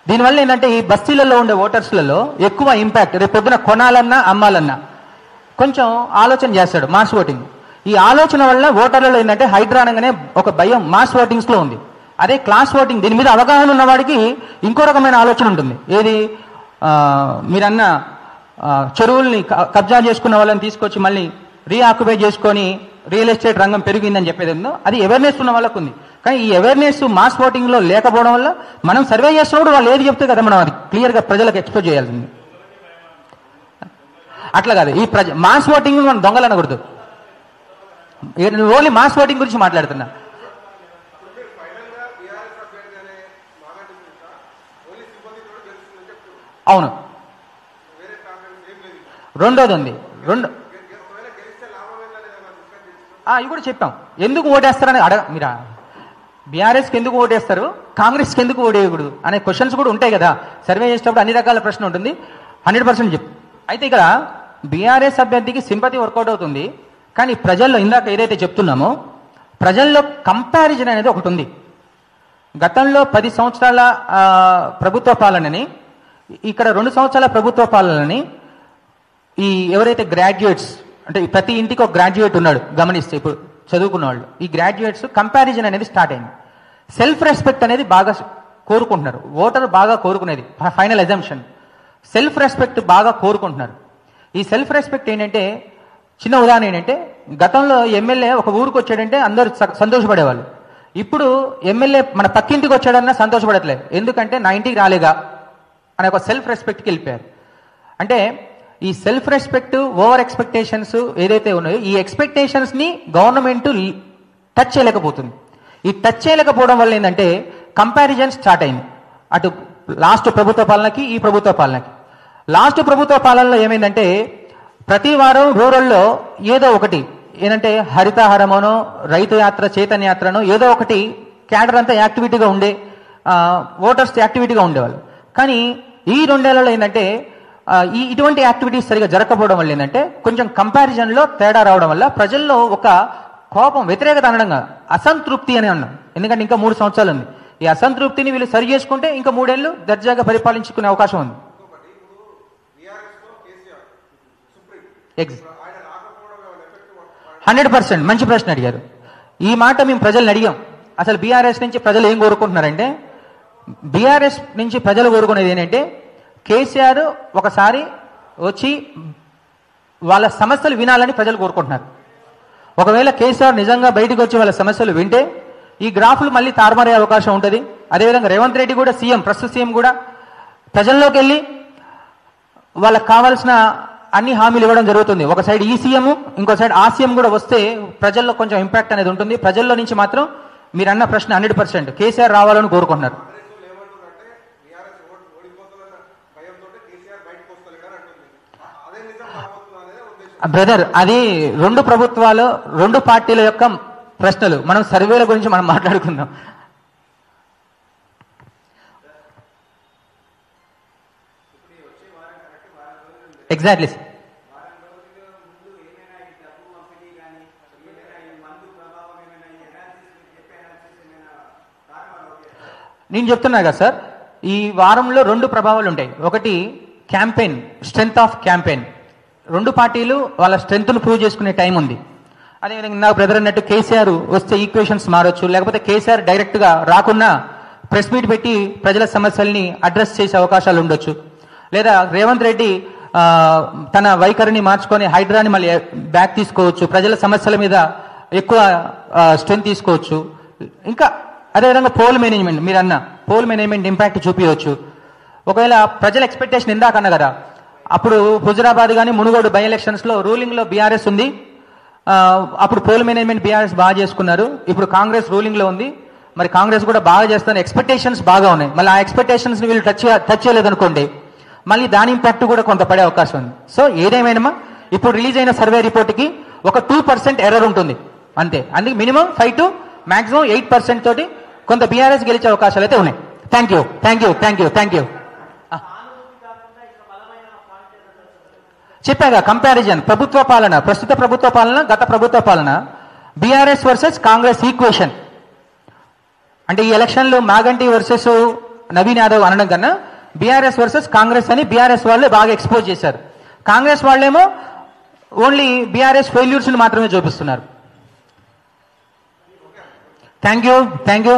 దీనివల్ల ఏంటంటే ఈ బస్తీలలో ఉండే ఓటర్స్లలో ఎక్కువ ఇంపాక్ట్, రేపు పొద్దున కొనాలన్నా అమ్మాలన్నా కొంచెం ఆలోచన చేస్తాడు మాస్ ఓటింగ్. ఈ ఆలోచన వల్ల ఓటర్లలో ఏంటంటే హైడ్రా అనగానే ఒక భయం మాస్ ఓటింగ్స్లో ఉంది. అదే క్లాస్ ఓటింగ్, దీని మీద అవగాహన ఉన్నవాడికి ఇంకో రకమైన ఆలోచన ఉంటుంది. ఏది మీరన్న చెరువుల్ని కబ్జా చేసుకున్న వాళ్ళని తీసుకొచ్చి మళ్ళీ రీఆక్యుపై చేసుకొని రియల్ ఎస్టేట్ రంగం పెరిగిందని చెప్పేది ఉందో అది అవేర్నెస్ ఉన్న వాళ్ళకు ఉంది. కానీ ఈ అవేర్నెస్ మాస్ ఓటింగ్లో లేకపోవడం వల్ల మనం సర్వే చేస్తున్నప్పుడు వాళ్ళు ఏది చెప్తే కదా మనం అది క్లియర్గా ప్రజలకు ఎక్స్పోజ్ చేయాల్సింది. అట్లా కాదు, ఈ మాస్ ఓటింగ్ మనం దొంగలు అనకూడదు. ఓన్లీ మాస్ ఓటింగ్ గురించి మాట్లాడుతున్నా. అవును, రెండోది ఉంది. ఇవి కూడా చెప్పాం. ఎందుకు ఓటేస్తారని మీరు బీఆర్ఎస్కి ఎందుకు ఓటేస్తారు, కాంగ్రెస్కి ఎందుకు ఓటేయకూడదు అనే క్వశ్చన్స్ కూడా ఉంటాయి కదా. సర్వే చేసేటప్పుడు అన్ని రకాల ప్రశ్న ఉంటుంది. 100% చెప్పు. అయితే ఇక్కడ బీఆర్ఎస్ అభ్యర్థికి సింపతి వర్కౌట్ అవుతుంది. కానీ ప్రజల్లో ఇందాక ఏదైతే చెప్తున్నామో ప్రజల్లో కంపారిజన్ అనేది ఒకటి ఉంది. గతంలో 10 సంవత్సరాల ప్రభుత్వ పాలనని, ఇక్కడ 2 సంవత్సరాల ప్రభుత్వ పాలనని ఈ ఎవరైతే గ్రాడ్యుయేట్స్ అంటే ప్రతి ఇంటికి ఒక గ్రాడ్యుయేట్ ఉన్నాడు గమనిస్తే, ఇప్పుడు చదువుకున్న వాళ్ళు, ఈ గ్రాడ్యుయేట్స్ కంపారిజన్ అనేది స్టార్ట్ అయింది. సెల్ఫ్ రెస్పెక్ట్ అనేది బాగా కోరుకుంటున్నారు. ఓటర్ బాగా కోరుకునేది ఫైనల్ అజంప్షన్. సెల్ఫ్ రెస్పెక్ట్ బాగా కోరుకుంటున్నారు. ఈ సెల్ఫ్ రెస్పెక్ట్ ఏంటంటే, చిన్న ఉదాహరణ ఏంటంటే, గతంలో ఎమ్మెల్యే ఒక ఊరికి వచ్చాడంటే అందరూ సంతోషపడేవాళ్ళు. ఇప్పుడు ఎమ్మెల్యే మన పక్కింటికి వచ్చాడన్నా సంతోషపడట్లేదు. ఎందుకంటే నా ఇంటికి రాలేగా అనే ఒక సెల్ఫ్ రెస్పెక్ట్కి వెళ్ళిపోయారు. అంటే ఈ సెల్ఫ్ రెస్పెక్ట్, ఓవర్ ఎక్స్పెక్టేషన్స్ ఏదైతే ఉన్నాయో ఈ ఎక్స్పెక్టేషన్స్ని గవర్నమెంట్ టచ్ చేయలేకపోతుంది. ఈ టచ్ చేయలేకపోవడం వల్ల ఏంటంటే కంపారిజన్ స్టార్ట్ అయింది. అటు లాస్ట్ ప్రభుత్వ పాలనకి ఈ ప్రభుత్వ పాలనకి. లాస్ట్ ప్రభుత్వ పాలనలో ఏమైందంటే ప్రతి వారం రూరల్లో ఏదో ఒకటి ఏంటంటే హరితహారమనో రైతు యాత్ర చైతన్య యాత్రనో ఏదో ఒకటి క్యాడర్ అంతా యాక్టివిటీగా ఉండే, ఓటర్స్ యాక్టివిటీగా ఉండేవాళ్ళు. కానీ ఈ 2 ఏళ్లలో ఏంటంటే ఇటువంటి యాక్టివిటీస్ సరిగా జరగకపోవడం వల్ల ఏంటంటే కొంచెం కంపారిజన్లో తేడా రావడం వల్ల ప్రజల్లో ఒక కోపం, వ్యతిరేకత అనడంగా అసంతృప్తి అని అన్నాం. ఎందుకంటే ఇంకా 3 సంవత్సరాలు ఉంది. ఈ అసంతృప్తిని వీళ్ళు సరి చేసుకుంటే ఇంకా 3 ఏళ్ళు దర్జాగా పరిపాలించుకునే అవకాశం ఉంది. 100% మంచి ప్రశ్న అడిగారు. ఈ మాట మేము ప్రజల్ని అడిగాం. అసలు బీఆర్ఎస్ నుంచి ప్రజలు ఏం కోరుకుంటున్నారంటే, బీఆర్ఎస్ నుంచి ప్రజలు కోరుకునేది ఏంటంటే కేసీఆర్ ఒకసారి వచ్చి వాళ్ళ సమస్యలు వినాలని ప్రజలు కోరుకుంటున్నారు. ఒకవేళ కేసీఆర్ నిజంగా బయటకు వచ్చి వాళ్ళ సమస్యలు వింటే ఈ గ్రాఫ్లు మళ్ళీ తారుమారే అవకాశం ఉంటుంది. అదేవిధంగా రేవంత్ రెడ్డి కూడా ప్రస్తుత సీఎం కూడా ప్రజల్లోకి వెళ్ళి వాళ్ళకి కావాల్సిన అన్ని హామీలు ఇవ్వడం జరుగుతుంది. ఒక సైడ్ ఈ సీఎం, ఇంకో సైడ్ ఆ సీఎం కూడా వస్తే ప్రజల్లో కొంచెం ఇంపాక్ట్ అనేది ఉంటుంది. ప్రజల్లో నుంచి మాత్రం మీరు అన్న ప్రశ్న 100% కేసీఆర్ రావాలని కోరుకుంటున్నారు. బ్రదర్, అది 2 ప్రభుత్వాలు 2 పార్టీల యొక్క ప్రశ్నలు. మనం సర్వేల గురించి మనం మాట్లాడుకుందాం. ఎగ్జాక్ట్లీ. నేను చెప్తున్నా కదా సార్, ఈ వారంలో 2 ప్రభావాలు ఉంటాయి. ఒకటి క్యాంపెయిన్, స్ట్రెంగ్త్ ఆఫ్ క్యాంపెయిన్. 2 పార్టీలు వాళ్ళ స్ట్రెంగ్త్ను ప్రూవ్ చేసుకునే టైం ఉంది. అదేవిధంగా నాకు బ్రదర్ అన్నట్టు కేసీఆర్ వస్తే ఈక్వేషన్స్ మారొచ్చు, లేకపోతే కేసీఆర్ డైరెక్ట్గా రాకున్నా ప్రెస్ మీట్ పెట్టి ప్రజల సమస్యల్ని అడ్రస్ చేసే అవకాశాలు ఉండొచ్చు. లేదా రేవంత్ రెడ్డి తన వైఖరిని మార్చుకొని హైడ్రాని మళ్ళీ బ్యాక్ తీసుకోవచ్చు, ప్రజల సమస్యల మీద ఎక్కువ స్ట్రెంగ్త్ తీసుకోవచ్చు. ఇంకా అదేవిధంగా పోల్ మేనేజ్మెంట్, మీరు అన్న పోల్ మేనేజ్మెంట్ ఇంపాక్ట్ చూపించవచ్చు. ఒకవేళ ప్రజల ఎక్స్పెక్టేషన్ ఇందాక అన్న కదా, అప్పుడు హుజరాబాద్ కానీ మునుగోడు బై ఎలక్షన్స్లో రూలింగ్లో బీఆర్ఎస్ ఉంది, అప్పుడు పోల్ మేనేజ్మెంట్ బీఆర్ఎస్ బాగా చేసుకున్నారు. ఇప్పుడు కాంగ్రెస్ రూలింగ్లో ఉంది, మరి కాంగ్రెస్ కూడా బాగా చేస్తాను, ఎక్స్పెక్టేషన్స్ బాగా ఉన్నాయి. మళ్ళీ ఆ ఎక్స్పెక్టేషన్స్ని వీళ్ళు టచ్ చేయలేదనుకోండి, మళ్ళీ దాని ఇంపాక్ట్ కూడా కొంత పడే అవకాశం ఉంది. సో ఏదేమైనా ఇప్పుడు రిలీజ్ అయిన సర్వే రిపోర్ట్కి ఒక 2% ఎర్రర్ ఉంటుంది అంతే. అందుకే మినిమం 5 to maximum 8% తోటి కొంత బీఆర్ఎస్ గెలిచే అవకాశాలు అయితే ఉన్నాయి. Thank you thank you thank you thank you. చెప్పాగా కంపారిజన్, ప్రభుత్వ పాలన, ప్రస్తుత ప్రభుత్వ పాలన, గత ప్రభుత్వ పాలన, బీఆర్ఎస్ వర్సెస్ కాంగ్రెస్ ఈక్వేషన్. అంటే ఈ ఎలక్షన్లో మాగంటి వర్సెస్ నవీన్ యాదవ్ అనడం కన్నా బీఆర్ఎస్ వర్సెస్ కాంగ్రెస్ అని బీఆర్ఎస్ వాళ్ళే బాగా ఎక్స్పోజ్ చేశారు. కాంగ్రెస్ వాళ్ళేమో ఓన్లీ బీఆర్ఎస్ ఫెయిల్యూర్స్ని మాత్రమే చూపిస్తున్నారు. Thank you.